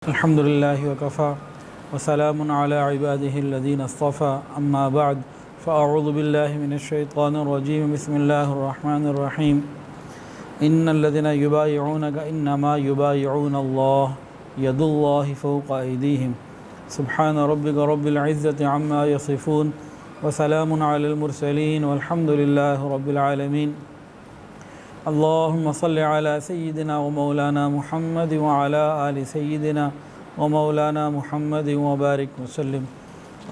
الحمد لله وكفى وسلام على عباده الذين اصطفى أما بعد فأعوذ بالله من الشيطان الرجيم بسم الله الرحمن الرحيم إن الذين يبايعونك إنما يبايعون الله يد الله فوق أيديهم سبحان ربك رب العزة عما يصفون وسلام على المرسلين والحمد لله رب العالمين اللهم صل على سيدنا ومولانا محمد وعلى آل سيدنا ومولانا محمد وبارك وسلم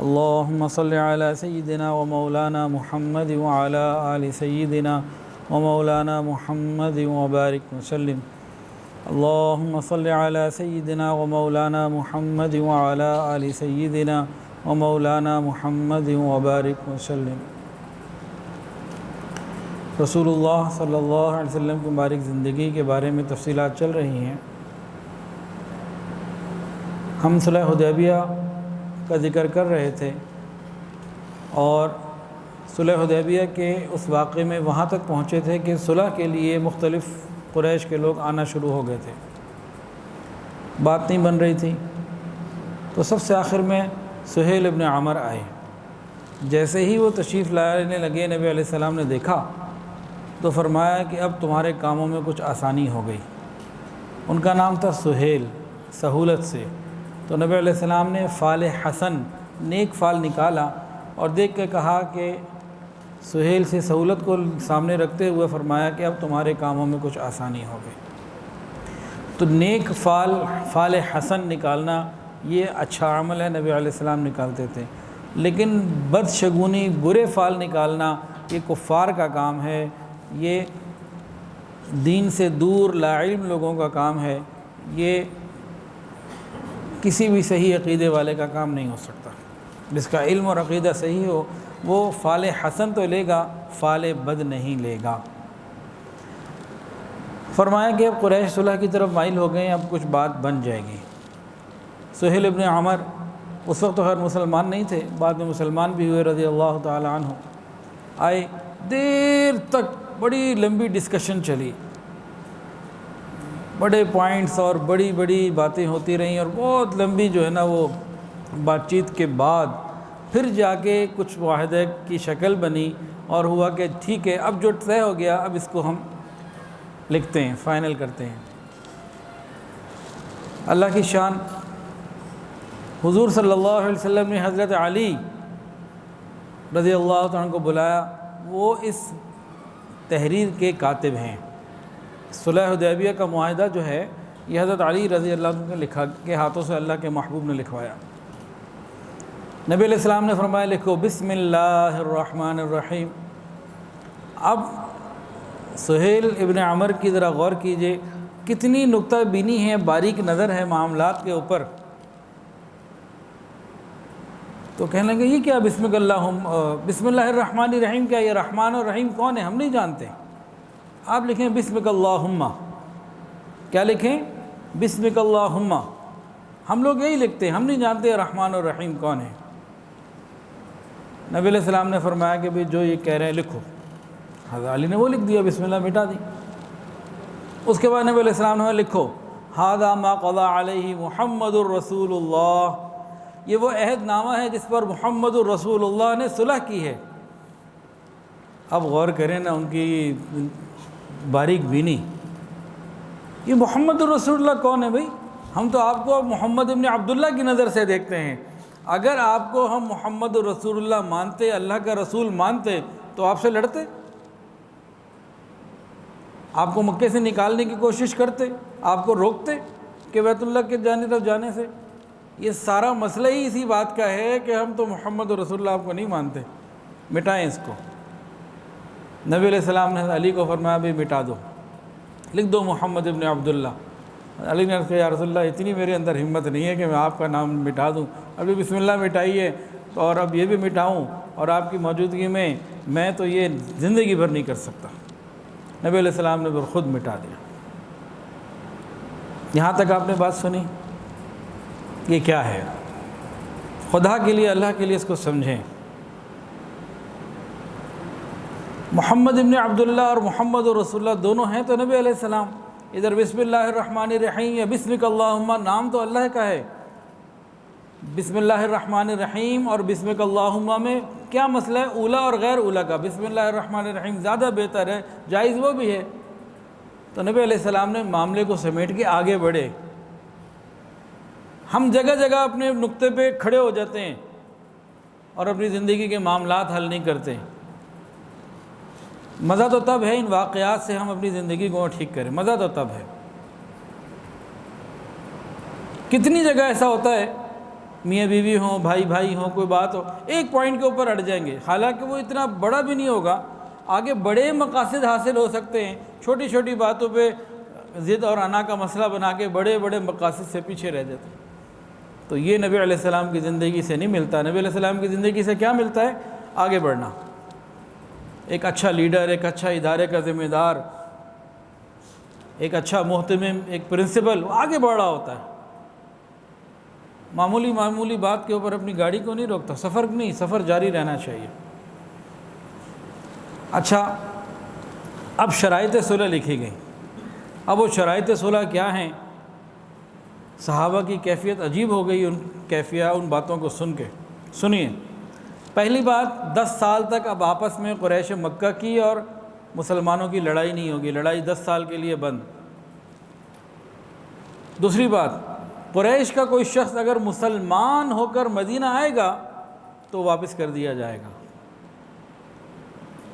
اللهم صل على سيدنا ومولانا محمد وعلى آل سيدنا ومولانا محمد وبارك وسلم اللهم صل على سيدنا ومولانا محمد وعلى آل سيدنا ومولانا محمد وبارك وسلم رسول اللہ صلی اللہ علیہ وسلم کی مبارک زندگی کے بارے میں تفصیلات چل رہی ہیں۔ ہم صلح حدیبیہ کا ذکر کر رہے تھے اور صلح حدیبیہ کے اس واقعے میں وہاں تک پہنچے تھے کہ صلح کے لیے مختلف قریش کے لوگ آنا شروع ہو گئے تھے، بات نہیں بن رہی تھی، تو سب سے آخر میں سہیل ابن عمر آئے۔ جیسے ہی وہ تشریف لانے لگے نبی علیہ السلام نے دیکھا تو فرمایا کہ اب تمہارے کاموں میں کچھ آسانی ہو گئی۔ ان کا نام تھا سہیل، سہولت سے، تو نبی علیہ السلام نے فال حسن، نیک فال نکالا اور دیکھ کے کہا کہ سہیل سے سہولت کو سامنے رکھتے ہوئے فرمایا کہ اب تمہارے کاموں میں کچھ آسانی ہو گئی۔ تو نیک فال حسن نکالنا یہ اچھا عمل ہے، نبی علیہ السلام نکالتے تھے، لیکن بدشگونی، برے فال نکالنا یہ کفار کا کام ہے، یہ دین سے دور لاعلم لوگوں کا کام ہے، یہ کسی بھی صحیح عقیدے والے کا کام نہیں ہو سکتا۔ جس کا علم اور عقیدہ صحیح ہو وہ فال حسن تو لے گا، فال بد نہیں لے گا۔ فرمایا کہ اب قریش صلح کی طرف مائل ہو گئے ہیں، اب کچھ بات بن جائے گی۔ سہیل ابن عمر اس وقت تو خیر مسلمان نہیں تھے، بعد میں مسلمان بھی ہوئے رضی اللہ تعالی عنہ، آئے، دیر تک بڑی لمبی ڈسکشن چلی، بڑے پوائنٹس اور بڑی بڑی باتیں ہوتی رہیں، اور بہت لمبی جو ہے نا وہ بات چیت کے بعد پھر جا کے کچھ معاہدے کی شکل بنی اور ہوا کہ ٹھیک ہے اب جو طے ہو گیا اب اس کو ہم لکھتے ہیں، فائنل کرتے ہیں۔ اللہ کی شان، حضور صلی اللہ علیہ وسلم نے حضرت علی رضی اللہ عنہ کو بلایا، وہ اس تحریر کے کاتب ہیں۔ صلح حدیبیہ کا معاہدہ جو ہے یہ حضرت علی رضی اللہ عنہ کے ہاتھوں سے اللہ کے محبوب نے لکھوایا۔ نبی علیہ السلام نے فرمایا لکھو بسم اللہ الرحمن الرحیم۔ اب سہیل ابن عمر کی ذرا غور کیجئے، کتنی نکتہ بینی ہے، باریک نظر ہے معاملات کے اوپر۔ تو کہنے لگے یہ کیا بسم اللہ الرحمن الرحیم، کیا یہ رحمان اور رحیم کون ہے؟ ہم نہیں جانتے، آپ لکھیں بسمک اللہم۔ کیا لکھیں؟ بسمک اللہم۔ ہم لوگ یہی لکھتے ہیں، ہم نہیں جانتے رحمان اور رحیم کون ہے۔ نبی علیہ السلام نے فرمایا کہ بھئی جو یہ کہہ رہے ہیں لکھو۔ حضرت علی نے وہ لکھ دیا، بسم اللہ مٹا دی۔ اس کے بعد نبی علیہ السلام نے لکھو ھذا ما قضى علیہ محمد الرسول اللہ، یہ وہ عہد نامہ ہے جس پر محمد الرسول اللہ نے صلح کی ہے۔ اب غور کریں نا ان کی باریک بینی، یہ محمد الرسول اللہ کون ہے بھئی؟ ہم تو آپ کو محمد ابن عبداللہ کی نظر سے دیکھتے ہیں، اگر آپ کو ہم محمد الرسول اللہ مانتے، اللہ کا رسول مانتے تو آپ سے لڑتے، آپ کو مکے سے نکالنے کی کوشش کرتے، آپ کو روکتے کہ بیت اللہ کے طرف جانے سے۔ یہ سارا مسئلہ ہی اسی بات کا ہے کہ ہم تو محمد رسول اللہ آپ کو نہیں مانتے، مٹائیں اس کو۔ نبی علیہ السلام نے علی کو فرمایا بھی مٹا دو، لکھ دو محمد ابن عبداللہ۔ علی نے کہا یا رسول اللہ اتنی میرے اندر ہمت نہیں ہے کہ میں آپ کا نام مٹا دوں، ابھی بسم اللہ مٹائیے تو اور اب یہ بھی مٹاؤں اور آپ کی موجودگی میں تو یہ زندگی بھر نہیں کر سکتا۔ نبی علیہ السلام نے پھر خود مٹا دیا۔ یہاں تک آپ نے بات سنی، یہ کیا ہے؟ خدا کے لیے، اللہ کے لیے اس کو سمجھیں۔ محمد ابن عبداللہ اور محمد رسول اللہ دونوں ہیں تو نبی علیہ السلام، ادھر بسم اللہ الرحمن الرحیم یا بسمک اللہم، نام تو اللہ کا ہے، بسم اللہ الرحمن الرحیم اور بسمک اللہم میں کیا مسئلہ ہے؟ اولا اور غیر اولا کا، بسم اللہ الرحمن الرحیم زیادہ بہتر ہے، جائز وہ بھی ہے۔ تو نبی علیہ السلام نے معاملے کو سمیٹ کے آگے بڑھے۔ ہم جگہ جگہ اپنے نقطے پہ کھڑے ہو جاتے ہیں اور اپنی زندگی کے معاملات حل نہیں کرتے۔ مزہ تو تب ہے ان واقعات سے ہم اپنی زندگی کو ٹھیک کریں، مزہ تو تب ہے۔ کتنی جگہ ایسا ہوتا ہے، میاں بیوی ہوں، بھائی بھائی ہوں، کوئی بات ہو، ایک پوائنٹ کے اوپر اڑ جائیں گے، حالانکہ وہ اتنا بڑا بھی نہیں ہوگا، آگے بڑے مقاصد حاصل ہو سکتے ہیں، چھوٹی چھوٹی باتوں پہ ضد اور انا کا مسئلہ بنا کے بڑے بڑے مقاصد سے پیچھے رہ جاتے ہیں۔ تو یہ نبی علیہ السلام کی زندگی سے نہیں ملتا۔ نبی علیہ السلام کی زندگی سے کیا ملتا ہے؟ آگے بڑھنا۔ ایک اچھا لیڈر، ایک اچھا ادارے کا ذمہ دار، ایک اچھا محتمم، ایک پرنسپل، وہ آگے بڑھ رہا ہوتا ہے، معمولی بات کے اوپر اپنی گاڑی کو نہیں روکتا، سفر جاری رہنا چاہیے۔ اچھا، اب شرائط صلح لکھی گئی۔ اب وہ شرائط صلح کیا ہیں؟ صحابہ کی کیفیت عجیب ہو گئی، ان باتوں کو سن کے۔ سنیے، پہلی بات، 10 سال تک اب آپس میں قریش مکہ کی اور مسلمانوں کی لڑائی نہیں ہوگی، لڑائی 10 سال کے لیے بند۔ دوسری بات، قریش کا کوئی شخص اگر مسلمان ہو کر مدینہ آئے گا تو واپس کر دیا جائے گا۔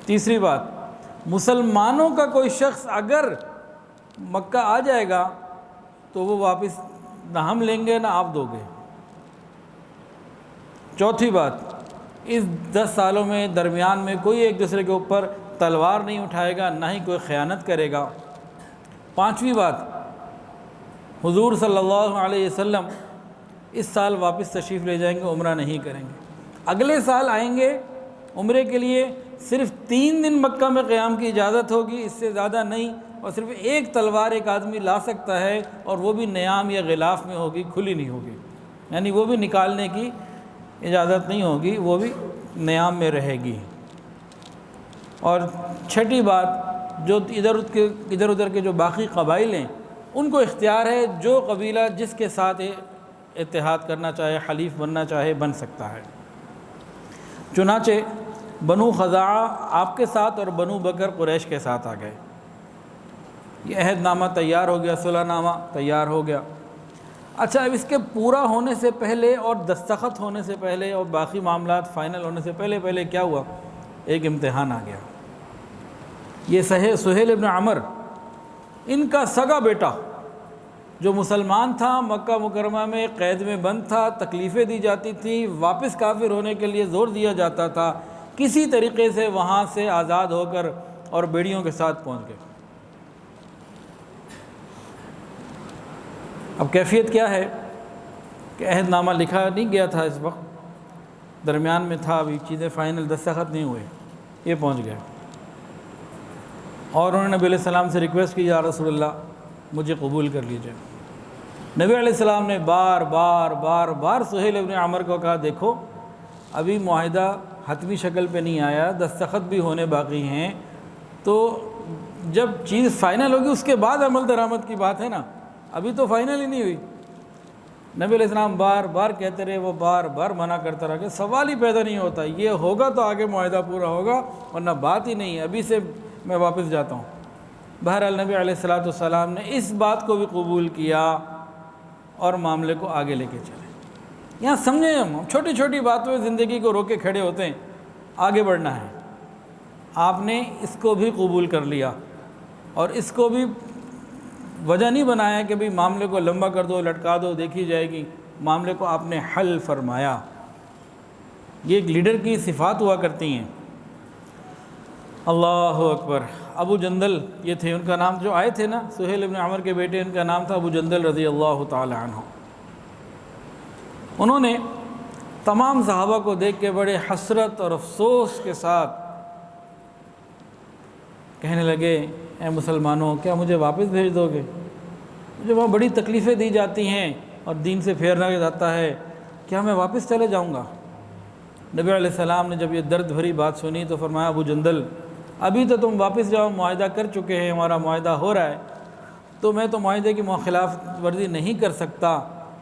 تیسری بات، مسلمانوں کا کوئی شخص اگر مکہ آ جائے گا تو وہ واپس نہ ہم لیں گے نہ آپ دو گے۔ چوتھی بات، اس 10 سالوں میں درمیان میں کوئی ایک دوسرے کے اوپر تلوار نہیں اٹھائے گا، نہ ہی کوئی خیانت کرے گا۔ پانچویں بات، حضور صلی اللہ علیہ وسلم اس سال واپس تشریف لے جائیں گے، عمرہ نہیں کریں گے۔ اگلے سال آئیں گے عمرے کے لیے، صرف 3 دن مکہ میں قیام کی اجازت ہوگی، اس سے زیادہ نہیں، اور صرف ایک تلوار ایک آدمی لا سکتا ہے، اور وہ بھی نیام یا غلاف میں ہوگی، کھلی نہیں ہوگی، یعنی وہ بھی نکالنے کی اجازت نہیں ہوگی، وہ بھی نیام میں رہے گی۔ اور چھٹی بات، جو ادھر ادھر کے جو باقی قبائل ہیں ان کو اختیار ہے، جو قبیلہ جس کے ساتھ اتحاد کرنا چاہے، حلیف بننا چاہے، بن سکتا ہے۔ چنانچہ بنو خزاعہ آپ کے ساتھ اور بنو بکر قریش کے ساتھ آ گئے۔ یہ عہد نامہ تیار ہو گیا، صلح نامہ تیار ہو گیا۔ اچھا، اب اس کے پورا ہونے سے پہلے اور دستخط ہونے سے پہلے اور باقی معاملات فائنل ہونے سے پہلے کیا ہوا؟ ایک امتحان آ گیا۔ یہ سہیل ابن عمر، ان کا سگا بیٹا جو مسلمان تھا، مکہ مکرمہ میں قید میں بند تھا، تکلیفیں دی جاتی تھیں، واپس کافر ہونے کے لیے زور دیا جاتا تھا، کسی طریقے سے وہاں سے آزاد ہو کر اور بیڑیوں کے ساتھ پہنچ گئے۔ اب کیفیت کیا ہے کہ عہد نامہ لکھا نہیں گیا تھا اس وقت، درمیان میں تھا، ابھی چیزیں فائنل دستخط نہیں ہوئے، یہ پہنچ گئے اور انہوں نے نبی علیہ السلام سے ریکویسٹ کی، یا رسول اللہ مجھے قبول کر لیجئے۔ نبی علیہ السلام نے بار بار سہیل ابن عمر کو کہا، دیکھو ابھی معاہدہ حتمی شکل پہ نہیں آیا، دستخط بھی ہونے باقی ہیں، تو جب چیز فائنل ہوگی اس کے بعد عمل درآمد کی بات ہے نا، ابھی تو فائنل ہی نہیں ہوئی۔ نبی علیہ السلام بار بار کہتے رہے، وہ بار بار منع کرتا رہا کہ سوال ہی پیدا نہیں ہوتا، یہ ہوگا تو آگے معاہدہ پورا ہوگا، ورنہ بات ہی نہیں، ابھی سے میں واپس جاتا ہوں۔ بہرحال نبی علیہ السلام نے اس بات کو بھی قبول کیا اور معاملے کو آگے لے کے چلے۔ یہاں سمجھیں، ہم چھوٹی چھوٹی باتوں میں زندگی کو روکے کھڑے ہوتے ہیں، آگے بڑھنا ہے۔ آپ نے اس کو بھی قبول کر لیا اور اس کو بھی وجہ نہیں بنایا کہ بھئی معاملے کو لمبا کر دو، لٹکا دو، دیکھی جائے گی، معاملے کو آپ نے حل فرمایا۔ یہ ایک لیڈر کی صفات ہوا کرتی ہیں۔ اللہ اکبر۔ ابو جندل یہ تھے، ان کا نام، جو آئے تھے نا سہیل ابن عمر کے بیٹے، ان کا نام تھا ابو جندل رضی اللہ تعالی عنہ۔ انہوں نے تمام صحابہ کو دیکھ کے بڑے حسرت اور افسوس کے ساتھ کہنے لگے، اے مسلمانوں، کیا مجھے واپس بھیج دو گے؟ مجھے وہاں بڑی تکلیفیں دی جاتی ہیں اور دین سے پھیرنا جاتا ہے، کیا میں واپس چلے جاؤں گا؟ نبی علیہ السلام نے جب یہ درد بھری بات سنی تو فرمایا، ابو جندل ابھی تو تم واپس جاؤ، معاہدہ کر چکے ہیں، ہمارا معاہدہ ہو رہا ہے، تو میں تو معاہدے کی خلاف ورزی نہیں کر سکتا،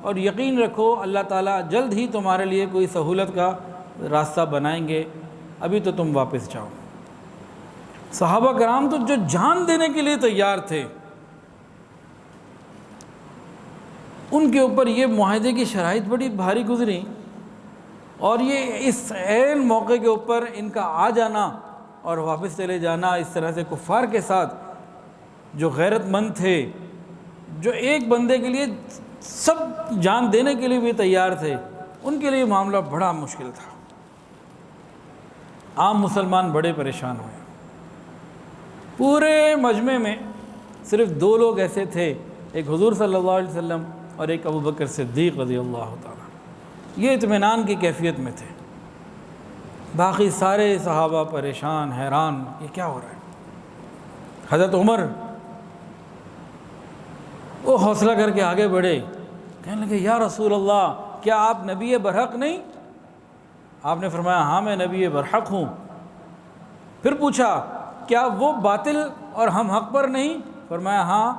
اور یقین رکھو اللہ تعالیٰ جلد ہی تمہارے لیے کوئی سہولت کا راستہ بنائیں گے، ابھی تو تم واپس جاؤ۔ صحابہ کرام تو جو جان دینے کے لیے تیار تھے، ان کے اوپر یہ معاہدے کی شرائط بڑی بھاری گزری، اور یہ اس عین موقع کے اوپر ان کا آ جانا اور واپس چلے جانا اس طرح سے کفار کے ساتھ، جو غیرت مند تھے، جو ایک بندے کے لیے سب جان دینے کے لیے بھی تیار تھے، ان کے لیے معاملہ بڑا مشکل تھا۔ عام مسلمان بڑے پریشان ہوئے۔ پورے مجمع میں صرف 2 لوگ ایسے تھے، ایک حضور صلی اللہ علیہ وسلم اور ایک ابو بکر صدیق رضی اللہ تعالیٰ، یہ اطمینان کی کیفیت میں تھے۔ باقی سارے صحابہ پریشان، حیران، یہ کیا ہو رہا ہے۔ حضرت عمر وہ حوصلہ کر کے آگے بڑھے، کہنے لگے یا رسول اللہ، کیا آپ نبی برحق نہیں؟ آپ نے فرمایا ہاں میں نبی برحق ہوں۔ پھر پوچھا کیا وہ باطل اور ہم حق پر نہیں؟ فرمایا ہاں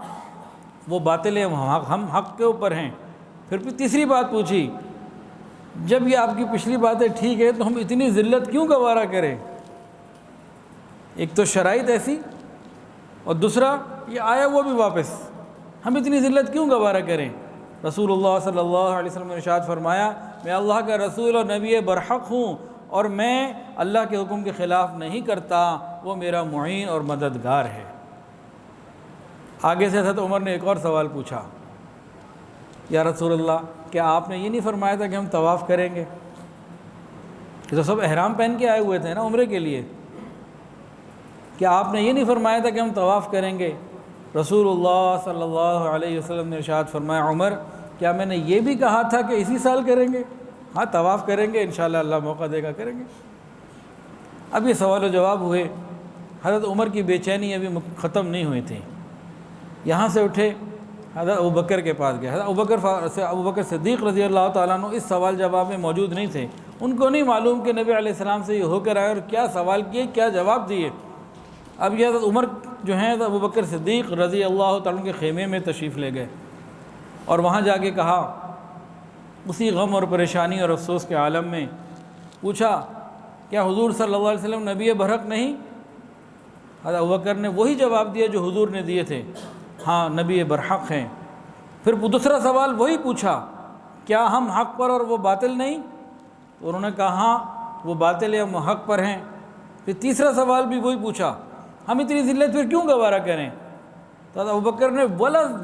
وہ باطل ہے، ہم حق کے اوپر ہیں۔ پھر تیسری بات پوچھی، جب یہ آپ کی پچھلی باتیں ٹھیک ہے تو ہم اتنی ذلت کیوں گوارا کریں؟ ایک تو شرائط ایسی، اور دوسرا یہ آیا وہ بھی واپس، ہم اتنی ذلت کیوں گوارا کریں؟ رسول اللہ صلی اللہ علیہ وسلم نے ارشاد فرمایا میں اللہ کا رسول اور نبی برحق ہوں، اور میں اللہ کے حکم کے خلاف نہیں کرتا، وہ میرا معین اور مددگار ہے۔ آگے سے حضرت عمر نے ایک اور سوال پوچھا، یا رسول اللہ کیا آپ نے یہ نہیں فرمایا تھا کہ ہم طواف کریں گے؟ یہ تو سب احرام پہن کے آئے ہوئے تھے نا عمرے کے لیے، کیا آپ نے یہ نہیں فرمایا تھا کہ ہم طواف کریں گے؟ رسول اللہ صلی اللہ علیہ وسلم نے ارشاد فرمایا عمر کیا میں نے یہ بھی کہا تھا کہ اسی سال کریں گے؟ ہاں طواف کریں گے، انشاءاللہ اللہ موقع دے گا کریں گے۔ اب یہ سوال و جواب ہوئے، حضرت عمر کی بے چینی ابھی ختم نہیں ہوئی تھی۔ یہاں سے اٹھے حضرت ابوبکر کے پاس گئے۔ حضرت ابوبکر صدیق رضی اللہ تعالیٰ عنہ اس سوال جواب میں موجود نہیں تھے، ان کو نہیں معلوم کہ نبی علیہ السلام سے یہ ہو کر آئے اور کیا سوال کیے، کیا جواب دیے۔ اب یہ حضرت عمر جو ہیں ابوبکر صدیق رضی اللہ تعالیٰ عنہ کے خیمے میں تشریف لے گئے، اور وہاں جا کے کہا، اسی غم اور پریشانی اور افسوس کے عالم میں پوچھا کیا حضور صلی اللہ علیہ وسلم نبی برحق نہیں؟ حضرت ابوبکر نے وہی جواب دیا جو حضور نے دیے تھے، ہاں نبی برحق ہیں۔ پھر دوسرا سوال وہی پوچھا، کیا ہم حق پر اور وہ باطل نہیں؟ تو انہوں نے کہا ہاں وہ باطل ہے، ہم حق پر ہیں۔ پھر تیسرا سوال بھی وہی پوچھا، ہم اتنی ذلت پھر کیوں گوارا کریں؟ تو حضرت ابوبکر نے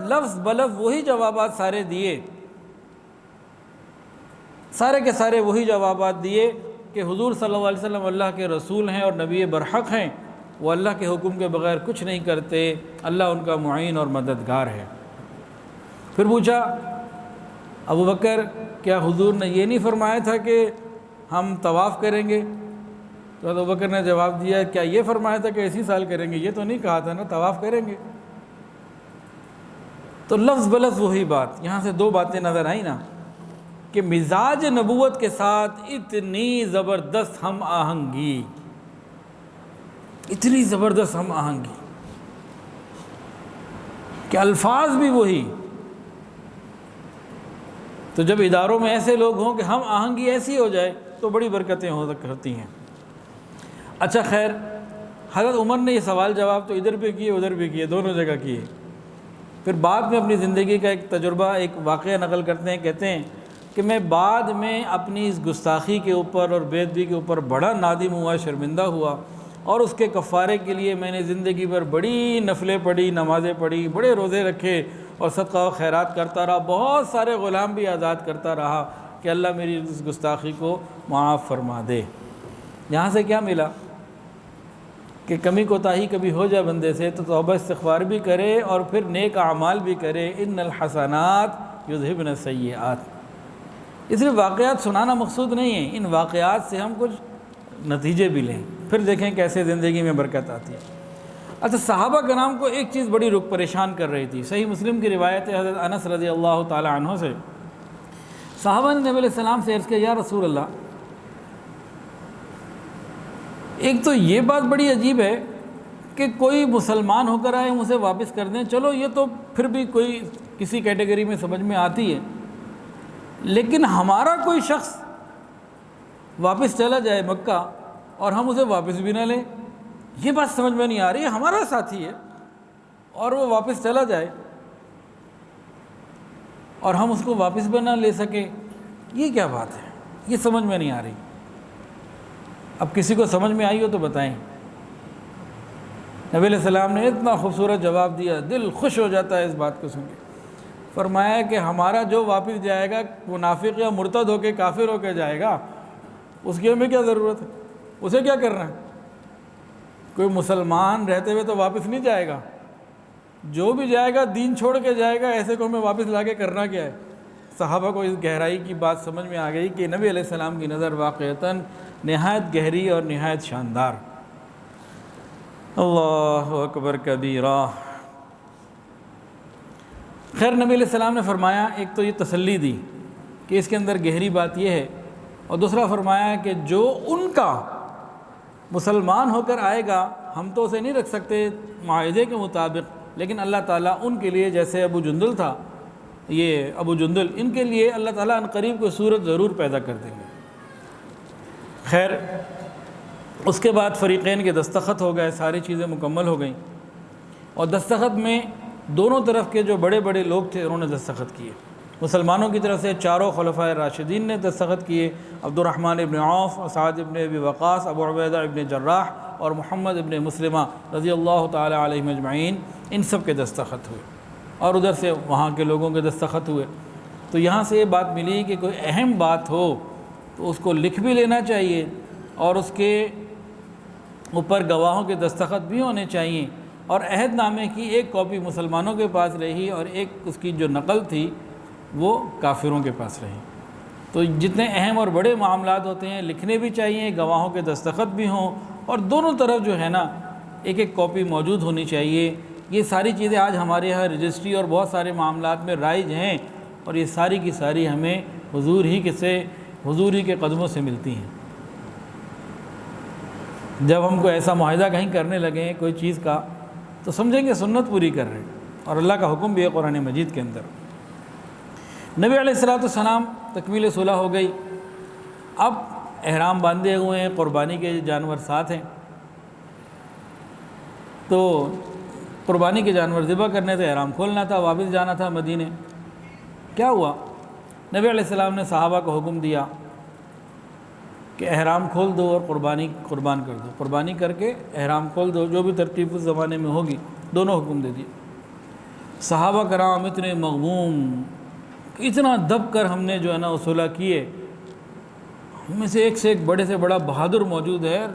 لفظ بلفظ وہی جوابات سارے دیے، سارے کے سارے وہی جوابات دیے کہ حضور صلی اللہ علیہ وسلم اللہ کے رسول ہیں اور نبی برحق ہیں، وہ اللہ کے حکم کے بغیر کچھ نہیں کرتے، اللہ ان کا معین اور مددگار ہے۔ پھر پوچھا ابوبکر کیا حضور نے یہ نہیں فرمایا تھا کہ ہم طواف کریں گے؟ تو ابوبکر نے جواب دیا کیا یہ فرمایا تھا کہ اسی سال کریں گے؟ یہ تو نہیں کہا تھا نا طواف کریں گے۔ تو لفظ بلفظ وہی بات، یہاں سے 2 باتیں نظر آئیں نا، کہ مزاج نبوت کے ساتھ اتنی زبردست ہم آہنگی، اتنی زبردست ہم آہنگی کہ الفاظ بھی وہی۔ تو جب اداروں میں ایسے لوگ ہوں کہ ہم آہنگی ایسی ہو جائے تو بڑی برکتیں ہوتی ہیں۔ اچھا خیر، حضرت عمر نے یہ سوال جواب تو ادھر بھی کیے ادھر بھی کیے، دونوں جگہ کیے۔ پھر بعد میں اپنی زندگی کا ایک تجربہ، ایک واقعہ نقل کرتے ہیں، کہتے ہیں کہ میں بعد میں اپنی اس گستاخی کے اوپر اور بے ادبی کے اوپر بڑا نادم ہوا، شرمندہ ہوا، اور اس کے کفارے کے لیے میں نے زندگی بھر بڑی نفلیں پڑھی، نمازیں پڑھی، بڑے روزے رکھے اور صدقہ و خیرات کرتا رہا، بہت سارے غلام بھی آزاد کرتا رہا کہ اللہ میری اس گستاخی کو معاف فرما دے۔ یہاں سے کیا ملا کہ کمی کوتاہی کبھی ہو جائے بندے سے تو توبہ استغفار بھی کرے اور پھر نیک اعمال بھی کرے، ان الحسنات یذہبن السیئات۔ اس لیے واقعات سنانا مقصود نہیں ہے، ان واقعات سے ہم کچھ نتیجے بھی لیں، پھر دیکھیں کیسے زندگی میں برکت آتی ہے۔ اچھا، صحابہ کرام کو ایک چیز بڑی پریشان کر رہی تھی۔ صحیح مسلم کی روایت ہے حضرت انس رضی اللہ تعالی عنہ سے، صحابہ نے نبی علیہ السلام سے عرض کیا یا رسول اللہ، ایک تو یہ بات بڑی عجیب ہے کہ کوئی مسلمان ہو کر آئے ہم اسے واپس کر دیں، چلو یہ تو پھر بھی کوئی کسی کیٹیگری میں سمجھ میں آتی ہے، لیکن ہمارا کوئی شخص واپس چلا جائے مکہ اور ہم اسے واپس بھی نہ لیں، یہ بات سمجھ میں نہیں آ رہی ہے۔ ہمارا ساتھی ہے اور وہ واپس چلا جائے اور ہم اس کو واپس بھی نہ لے سکے، یہ کیا بات ہے؟ یہ سمجھ میں نہیں آ رہی۔ اب کسی کو سمجھ میں آئی ہو تو بتائیں۔ نبی علیہ السلام نے اتنا خوبصورت جواب دیا، دل خوش ہو جاتا ہے اس بات کو سن کے۔ فرمایا کہ ہمارا جو واپس جائے گا منافق یا مرتد ہو کے کافر ہو کے جائے گا، اس کی ہمیں کیا ضرورت ہے؟ اسے کیا کرنا ہے؟ کوئی مسلمان رہتے ہوئے تو واپس نہیں جائے گا، جو بھی جائے گا دین چھوڑ کے جائے گا، ایسے کو ہمیں واپس لا کے کرنا کیا ہے؟ صحابہ کو اس گہرائی کی بات سمجھ میں آ گئی کہ نبی علیہ السلام کی نظر واقعتاً نہایت گہری اور نہایت شاندار۔ اللہ اکبر کبیرہ۔ خیر نبی علیہ السلام نے فرمایا، ایک تو یہ تسلی دی کہ اس کے اندر گہری بات یہ ہے، اور دوسرا فرمایا کہ جو ان کا مسلمان ہو کر آئے گا ہم تو اسے نہیں رکھ سکتے معاہدے کے مطابق، لیکن اللہ تعالیٰ ان کے لیے، جیسے ابو جندل تھا، یہ ابو جندل، ان کے لیے اللہ تعالیٰ ان قریب کوئی صورت ضرور پیدا کر دیں گے۔ خیر اس کے بعد فریقین کے دستخط ہو گئے، ساری چیزیں مکمل ہو گئیں، اور دستخط میں دونوں طرف کے جو بڑے بڑے لوگ تھے انہوں نے دستخط کیے۔ مسلمانوں کی طرف سے چاروں خلفائے راشدین نے دستخط کیے، عبد الرحمن ابن عوف، سعد ابن ابی وقاص، ابو عبیدہ ابن جراح اور محمد ابن مسلمہ رضی اللہ تعالی علیہم اجمعین، ان سب کے دستخط ہوئے، اور ادھر سے وہاں کے لوگوں کے دستخط ہوئے۔ تو یہاں سے یہ بات ملی کہ کوئی اہم بات ہو تو اس کو لکھ بھی لینا چاہیے، اور اس کے اوپر گواہوں کے دستخط بھی ہونے چاہیے، اور عہد نامے کی ایک کاپی مسلمانوں کے پاس رہی اور ایک اس کی جو نقل تھی وہ کافروں کے پاس رہی۔ تو جتنے اہم اور بڑے معاملات ہوتے ہیں لکھنے بھی چاہیے، گواہوں کے دستخط بھی ہوں، اور دونوں طرف جو ہے نا ایک ایک کاپی موجود ہونی چاہیے۔ یہ ساری چیزیں آج ہمارے یہاں رجسٹری اور بہت سارے معاملات میں رائج ہیں، اور یہ ساری کی ساری ہمیں حضور ہی کے قدموں سے ملتی ہیں۔ جب ہم کو ایسا معاہدہ کہیں کرنے لگیں کوئی چیز کا تو سمجھیں گے سنت پوری کر رہے ہیں، اور اللہ کا حکم بھی ہے قرآن مجید کے اندر۔ نبی علیہ السلام تکمیل صلح ہو گئی، اب احرام باندھے ہوئے ہیں، قربانی کے جانور ساتھ ہیں، تو قربانی کے جانور ذبح کرنے تھے، احرام کھولنا تھا، واپس جانا تھا مدینے۔ کیا ہوا؟ نبی علیہ السلام نے صحابہ کو حکم دیا کہ احرام کھول دو اور قربان کر دو، قربانی کر کے احرام کھول دو، جو بھی ترتیب اس زمانے میں ہوگی، دونوں حکم دے دیے۔ صحابہ کرام اتنے مغموم، اتنا دب کر ہم نے جو ہے نا صلح کیے، ہم میں سے ایک بڑے سے بڑا بہادر موجود ہے،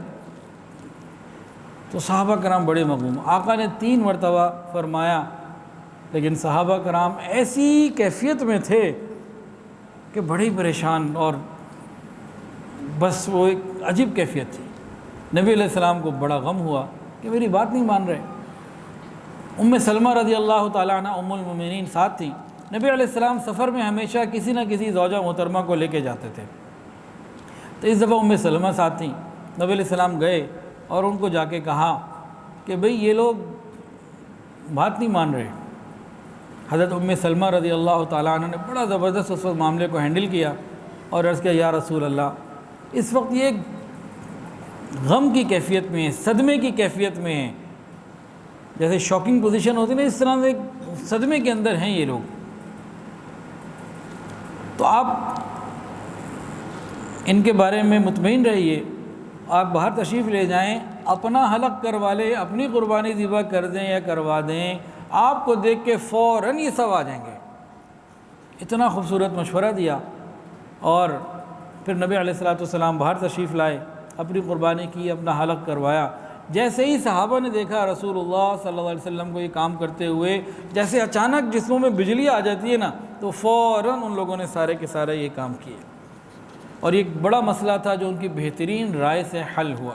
تو صحابہ کرام بڑے مغموم۔ آقا نے 3 مرتبہ فرمایا، لیکن صحابہ کرام ایسی کیفیت میں تھے کہ بڑی پریشان، اور بس وہ ایک عجیب کیفیت تھی۔ نبی علیہ السلام کو بڑا غم ہوا کہ میری بات نہیں مان رہے۔ ام سلمہ رضی اللہ تعالیٰ عنہ ام المؤمنین ساتھ تھیں۔ نبی علیہ السلام سفر میں ہمیشہ کسی نہ کسی زوجہ محترمہ کو لے کے جاتے تھے، تو اس دفعہ ام سلمہ ساتھ تھیں۔ نبی علیہ السلام گئے اور ان کو جا کے کہا کہ بھئی یہ لوگ بات نہیں مان رہے۔ حضرت ام سلمہ رضی اللہ تعالیٰ عنہ نے بڑا زبردست اس وقت معاملے کو ہینڈل کیا اور عرض کیا، یا رسول اللہ، اس وقت یہ غم کی کیفیت میں ہیں، صدمے کی کیفیت میں ہیں، جیسے شاکنگ پوزیشن ہوتی ہے نا، اس طرح سے صدمے کے اندر ہیں یہ لوگ، تو آپ ان کے بارے میں مطمئن رہیے، آپ باہر تشریف لے جائیں، اپنا حلق کروا لیں، اپنی قربانی ذبح کر دیں یا کروا دیں، آپ کو دیکھ کے فوراً یہ سب آ جائیں گے۔ اتنا خوبصورت مشورہ دیا، اور پھر نبی علیہ السلام باہر تشریف لائے، اپنی قربانی کی، اپنا حلق کروایا۔ جیسے ہی صحابہ نے دیکھا رسول اللہ صلی اللہ علیہ وسلم کو یہ کام کرتے ہوئے، جیسے اچانک جسموں میں بجلی آ جاتی ہے نا، تو فوراً ان لوگوں نے سارے کے سارے یہ کام کیے، اور یہ ایک بڑا مسئلہ تھا جو ان کی بہترین رائے سے حل ہوا۔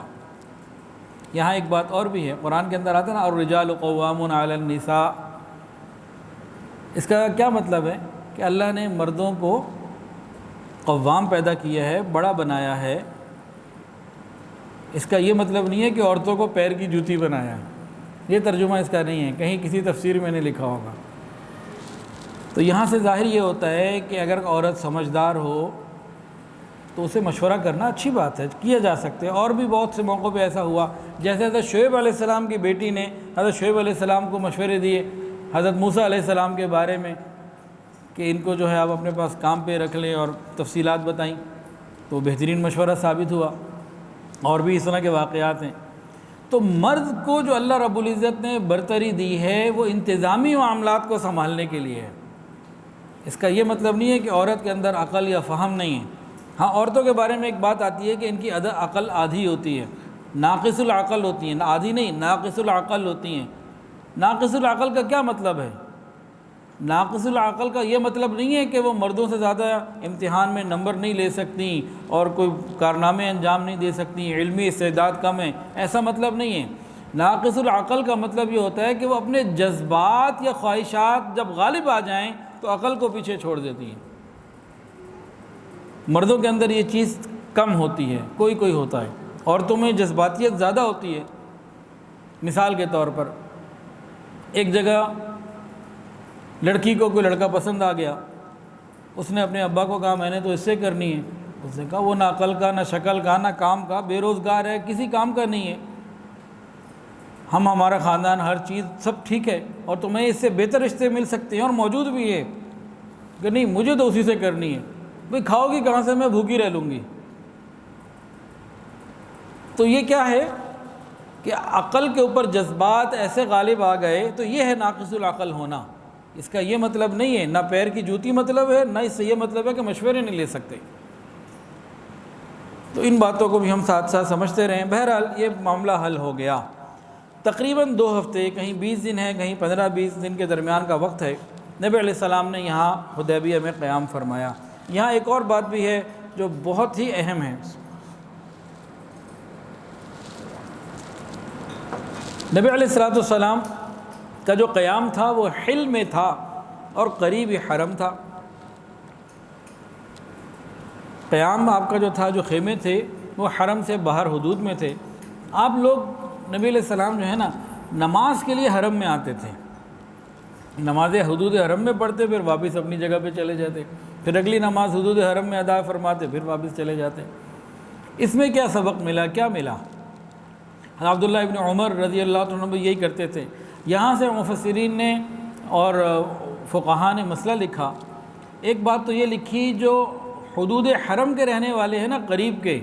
یہاں ایک بات اور بھی ہے، قرآن کے اندر آتا ہے نا، الرجال قوامون علی النساء، اس کا کیا مطلب ہے کہ اللہ نے مردوں کو قوام پیدا کیا ہے، بڑا بنایا ہے۔ اس کا یہ مطلب نہیں ہے کہ عورتوں کو پیر کی جوتی بنایا ہے، یہ ترجمہ اس کا نہیں ہے، کہیں کسی تفسیر میں نہیں لکھا ہوگا۔ تو یہاں سے ظاہر یہ ہوتا ہے کہ اگر عورت سمجھدار ہو تو اسے مشورہ کرنا اچھی بات ہے، کیا جا سکتے ہیں۔ اور بھی بہت سے موقعوں پہ ایسا ہوا، جیسے حضرت شعیب علیہ السلام کی بیٹی نے حضرت شعیب علیہ السلام کو مشورے دیے حضرت موسیٰ علیہ السلام کے بارے میں کہ ان کو جو ہے آپ اپنے پاس کام پہ رکھ لیں، اور تفصیلات بتائیں، تو بہترین مشورہ ثابت ہوا۔ اور بھی اس طرح کے واقعات ہیں۔ تو مرد کو جو اللہ رب العزت نے برتری دی ہے وہ انتظامی معاملات کو سنبھالنے کے لیے ہے۔ اس کا یہ مطلب نہیں ہے کہ عورت کے اندر عقل یا فہم نہیں ہے۔ ہاں، عورتوں کے بارے میں ایک بات آتی ہے کہ ان کی عقل آدھی ہوتی ہے، ناقص العقل ہوتی ہیں، آدھی نہیں ناقص العقل ہوتی ہیں۔ ناقص العقل کا کیا مطلب ہے؟ ناقص العقل کا یہ مطلب نہیں ہے کہ وہ مردوں سے زیادہ امتحان میں نمبر نہیں لے سکتی اور کوئی کارنامے انجام نہیں دے سکتی، علمی استعداد کم ہے، ایسا مطلب نہیں ہے۔ ناقص العقل کا مطلب یہ ہوتا ہے کہ وہ اپنے جذبات یا خواہشات جب غالب آ جائیں تو عقل کو پیچھے چھوڑ دیتی ہیں۔ مردوں کے اندر یہ چیز کم ہوتی ہے، کوئی کوئی ہوتا ہے، عورتوں میں جذباتیت زیادہ ہوتی ہے۔ مثال کے طور پر ایک جگہ لڑکی کو کوئی لڑکا پسند آ گیا، اس نے اپنے ابا کو کہا میں نے تو اس سے کرنی ہے۔ اس نے کہا وہ نہ عقل کا، نہ شکل کا، نہ کام کا، بے روزگار ہے، کسی کام کا نہیں ہے، ہمارا خاندان ہر چیز سب ٹھیک ہے، اور تمہیں اس سے بہتر رشتے مل سکتے ہیں اور موجود بھی ہے، کہ نہیں مجھے تو اسی سے کرنی ہے۔ بھئی کھاؤ گی کہاں سے، میں بھوکی رہ لوں گی۔ تو یہ کیا ہے کہ عقل کے اوپر جذبات ایسے غالب آ گئے، تو یہ ہے ناقص العقل ہونا۔ اس کا یہ مطلب نہیں ہے، نہ پیر کی جوتی مطلب ہے، نہ اس سے یہ مطلب ہے کہ مشورے نہیں لے سکتے۔ تو ان باتوں کو بھی ہم ساتھ ساتھ سمجھتے رہیں۔ بہرحال یہ معاملہ حل ہو گیا۔ تقریباً 2 ہفتے، کہیں 20 دن ہے، کہیں 15-20 دن کے درمیان کا وقت ہے، نبی علیہ السلام نے یہاں حدیبیہ میں قیام فرمایا۔ یہاں ایک اور بات بھی ہے جو بہت ہی اہم ہے۔ نبی علیہ السلام کا جو قیام تھا وہ حل میں تھا اور قریب حرم تھا۔ قیام آپ کا جو تھا، جو خیمے تھے وہ حرم سے باہر حدود میں تھے۔ آپ لوگ نبی علیہ السلام جو ہے نا نماز کے لیے حرم میں آتے تھے، نماز حدود حرم میں پڑھتے، پھر واپس اپنی جگہ پہ چلے جاتے، پھر اگلی نماز حدود حرم میں ادا فرماتے، پھر واپس چلے جاتے۔ اس میں کیا سبق ملا؟ کیا ملا؟ عبداللہ ابن عمر رضی اللہ عنہ بھی یہی کرتے تھے۔ یہاں سے مفسرین نے اور فقہاء نے مسئلہ لکھا۔ ایک بات تو یہ لکھی، جو حدود حرم کے رہنے والے ہیں نا، قریب کے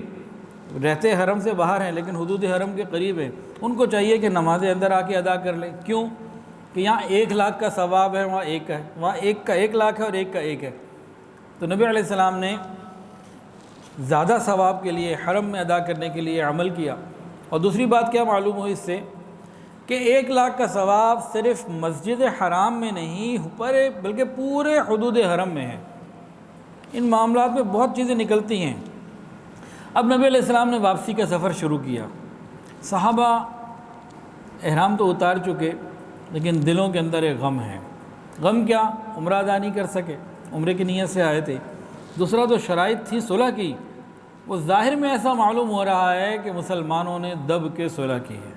رہتے حرم سے باہر ہیں لیکن حدود حرم کے قریب ہیں، ان کو چاہیے کہ نمازیں اندر آ کے ادا کر لیں۔ کیوں؟ کہ یہاں 1 لاکھ کا ثواب ہے، وہاں 1 کا ہے، وہاں 1 کا 1 لاکھ ہے اور 1 کا 1 ہے۔ تو نبی علیہ السلام نے زیادہ ثواب کے لیے حرم میں ادا کرنے کے لیے عمل کیا۔ اور دوسری بات کیا معلوم ہوئی اس سے کہ 1 لاکھ کا ثواب صرف مسجد حرام میں نہیں بلکہ پورے حدود حرم میں ہے۔ ان معاملات میں بہت چیزیں نکلتی ہیں۔ اب نبی علیہ السلام نے واپسی کا سفر شروع کیا۔ صحابہ احرام تو اتار چکے لیکن دلوں کے اندر ایک غم ہے۔ غم کیا؟ عمرہ ادا نہیں کر سکے، عمرے کی نیت سے آئے تھے۔ دوسرا تو شرائط تھی صلح کی، وہ ظاہر میں ایسا معلوم ہو رہا ہے کہ مسلمانوں نے دب کے صلح کی ہے،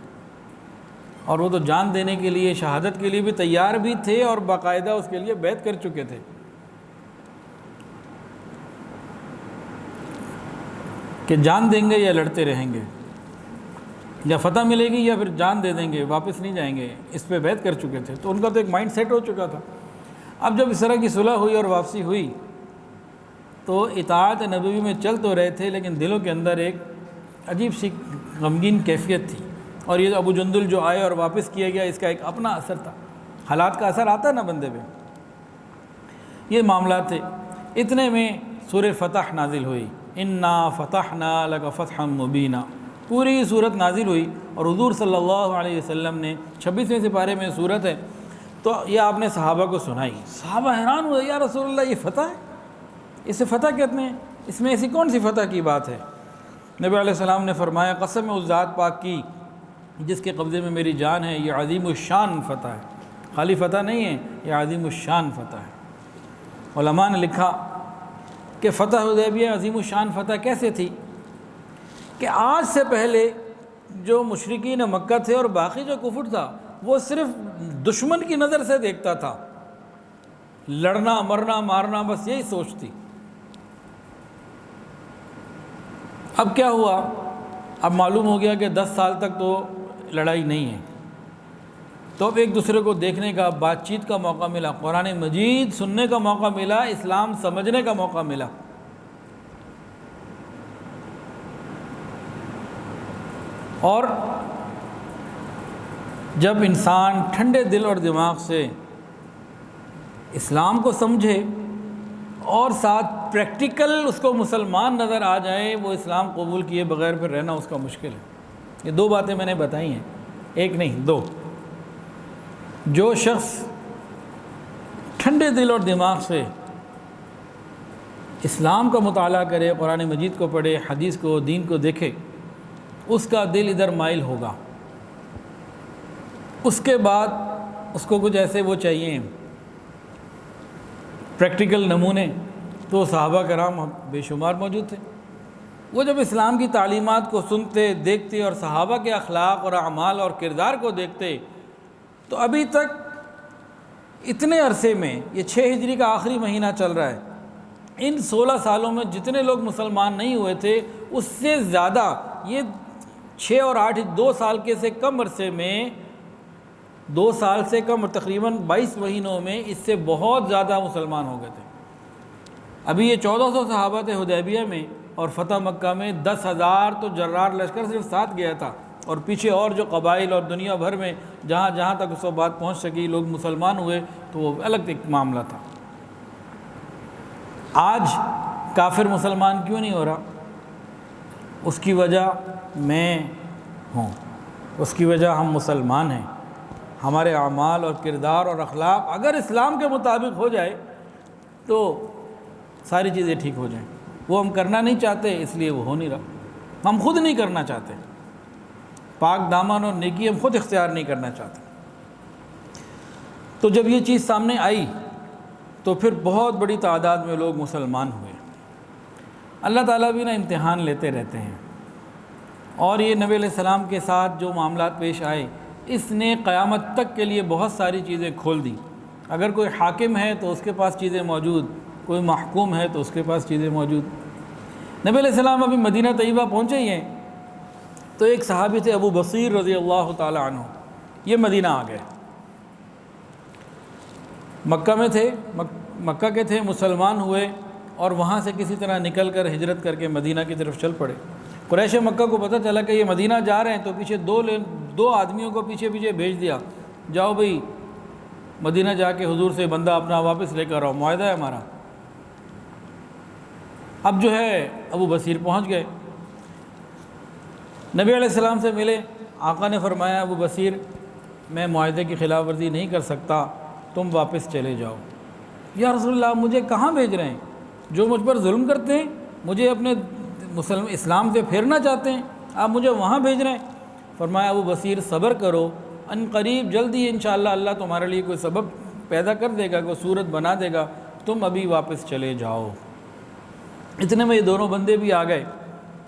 اور وہ تو جان دینے کے لیے، شہادت کے لیے بھی تیار بھی تھے اور باقاعدہ اس کے لیے بیعت کر چکے تھے کہ جان دیں گے یا لڑتے رہیں گے، یا فتح ملے گی یا پھر جان دے دیں گے، واپس نہیں جائیں گے، اس پہ بیعت کر چکے تھے۔ تو ان کا تو ایک مائنڈ سیٹ ہو چکا تھا۔ اب جب اس طرح کی صلح ہوئی اور واپسی ہوئی تو اطاعت نبوی میں چل تو رہے تھے لیکن دلوں کے اندر ایک عجیب سی غمگین کیفیت تھی۔ اور یہ ابو جندل جو آئے اور واپس کیا گیا، اس کا ایک اپنا اثر تھا۔ حالات کا اثر آتا ہے نا بندے پہ۔ یہ معاملات تھے۔ اتنے میں سورہ فتح نازل ہوئی، انا فتحنا لک فتحا مبینا، پوری صورت نازل ہوئی، اور حضور صلی اللہ علیہ وسلم نے 26ویں سپارے میں صورت ہے، تو یہ آپ نے صحابہ کو سنائی۔ صحابہ حیران ہوئے، یا رسول اللہ یہ فتح ہے؟ اسے فتح کہتے ہیں؟ اس میں ایسی کون سی فتح کی بات ہے؟ نبی علیہ السلام نے فرمایا، قسم اس ذات پاک کی جس کے قبضے میں میری جان ہے، یہ عظیم الشان فتح ہے، خالی فتح نہیں ہے، یہ عظیم الشان فتح ہے۔ علماء نے لکھا کہ فتح حدیبیہ عظیم الشان فتح کیسے تھی کہ آج سے پہلے جو مشرکین مکہ تھے اور باقی جو کفر تھا، وہ صرف دشمن کی نظر سے دیکھتا تھا، لڑنا مرنا مارنا بس یہی سوچ تھی۔ اب کیا ہوا؟ اب معلوم ہو گیا کہ 10 سال تک تو لڑائی نہیں ہے، تو اب ایک دوسرے کو دیکھنے کا، بات چیت کا موقع ملا، قرآن مجید سننے کا موقع ملا، اسلام سمجھنے کا موقع ملا۔ اور جب انسان ٹھنڈے دل اور دماغ سے اسلام کو سمجھے اور ساتھ پریکٹیکل اس کو مسلمان نظر آ جائے، وہ اسلام قبول کیے بغیر پھر رہنا اس کا مشکل ہے۔ یہ 2 باتیں میں نے بتائی ہیں، ایک نہیں 2۔ جو شخص ٹھنڈے دل اور دماغ سے اسلام کا مطالعہ کرے، قرآن مجید کو پڑھے، حدیث کو، دین کو دیکھے، اس کا دل ادھر مائل ہوگا۔ اس کے بعد اس کو کچھ ایسے وہ چاہیے پریکٹیکل نمونے، تو صحابہ کرام بے شمار موجود تھے۔ وہ جب اسلام کی تعلیمات کو سنتے، دیکھتے اور صحابہ کے اخلاق اور اعمال اور کردار کو دیکھتے، تو ابھی تک اتنے عرصے میں، یہ 6 ہجری کا آخری مہینہ چل رہا ہے، ان 16 سالوں میں جتنے لوگ مسلمان نہیں ہوئے تھے، اس سے زیادہ یہ 6 اور 8 2 سال کے سے کم عرصے میں، 2 سال سے کم اور تقریباً 22 مہینوں میں اس سے بہت زیادہ مسلمان ہو گئے تھے۔ ابھی یہ 1400 صحابہ تھے حدیبیہ میں، اور فتح مکہ میں 10,000 تو جرار لشکر صرف ساتھ گیا تھا، اور پیچھے اور جو قبائل اور دنیا بھر میں جہاں جہاں تک اس کو بات پہنچ سکی، لوگ مسلمان ہوئے، تو وہ الگ ایک معاملہ تھا۔ آج کافر مسلمان کیوں نہیں ہو رہا؟ اس کی وجہ میں ہوں، اس کی وجہ ہم مسلمان ہیں۔ ہمارے اعمال اور کردار اور اخلاق اگر اسلام کے مطابق ہو جائے تو ساری چیزیں ٹھیک ہو جائیں۔ وہ ہم کرنا نہیں چاہتے، اس لیے وہ ہو نہیں رہا۔ ہم خود نہیں کرنا چاہتے، پاک دامن اور نیکی ہم خود اختیار نہیں کرنا چاہتے۔ تو جب یہ چیز سامنے آئی تو پھر بہت بڑی تعداد میں لوگ مسلمان ہوئے۔ اللہ تعالیٰ بھی امتحان لیتے رہتے ہیں، اور یہ نبی علیہ السلام کے ساتھ جو معاملات پیش آئے، اس نے قیامت تک کے لیے بہت ساری چیزیں کھول دی۔ اگر کوئی حاکم ہے تو اس کے پاس چیزیں موجود، کوئی محکوم ہے تو اس کے پاس چیزیں موجود۔ نبی علیہ السلام ابھی مدینہ طیبہ پہنچے ہی ہیں تو ایک صحابی تھے ابو بصیر رضی اللہ تعالی عنہ، یہ مدینہ آ گئے۔ مکہ میں تھے، مکہ کے تھے، مسلمان ہوئے، اور وہاں سے کسی طرح نکل کر ہجرت کر کے مدینہ کی طرف چل پڑے۔ قریش مکہ کو پتہ چلا کہ یہ مدینہ جا رہے ہیں، تو پیچھے دو آدمیوں کو پیچھے بھیج دیا، جاؤ بھئی مدینہ جا کے حضور سے بندہ اپنا واپس لے کر آؤ، معاہدہ ہے ہمارا۔ اب جو ہے ابو بصیر پہنچ گئے، نبی علیہ السلام سے ملے۔ آقا نے فرمایا ابو بصیر میں معاہدے کی خلاف ورزی نہیں کر سکتا، تم واپس چلے جاؤ۔ یا رسول اللہ مجھے کہاں بھیج رہے ہیں؟ جو مجھ پر ظلم کرتے ہیں، مجھے اپنے اسلام سے پھیرنا چاہتے ہیں، آپ مجھے وہاں بھیج رہے ہیں؟ فرمایا ابو بصیر صبر کرو، ان قریب جلدی انشاءاللہ اللہ تمہارے لیے کوئی سبب پیدا کر دے گا، کوئی صورت بنا دے گا، تم ابھی واپس چلے جاؤ۔ اتنے میں یہ دونوں بندے بھی آ گئے،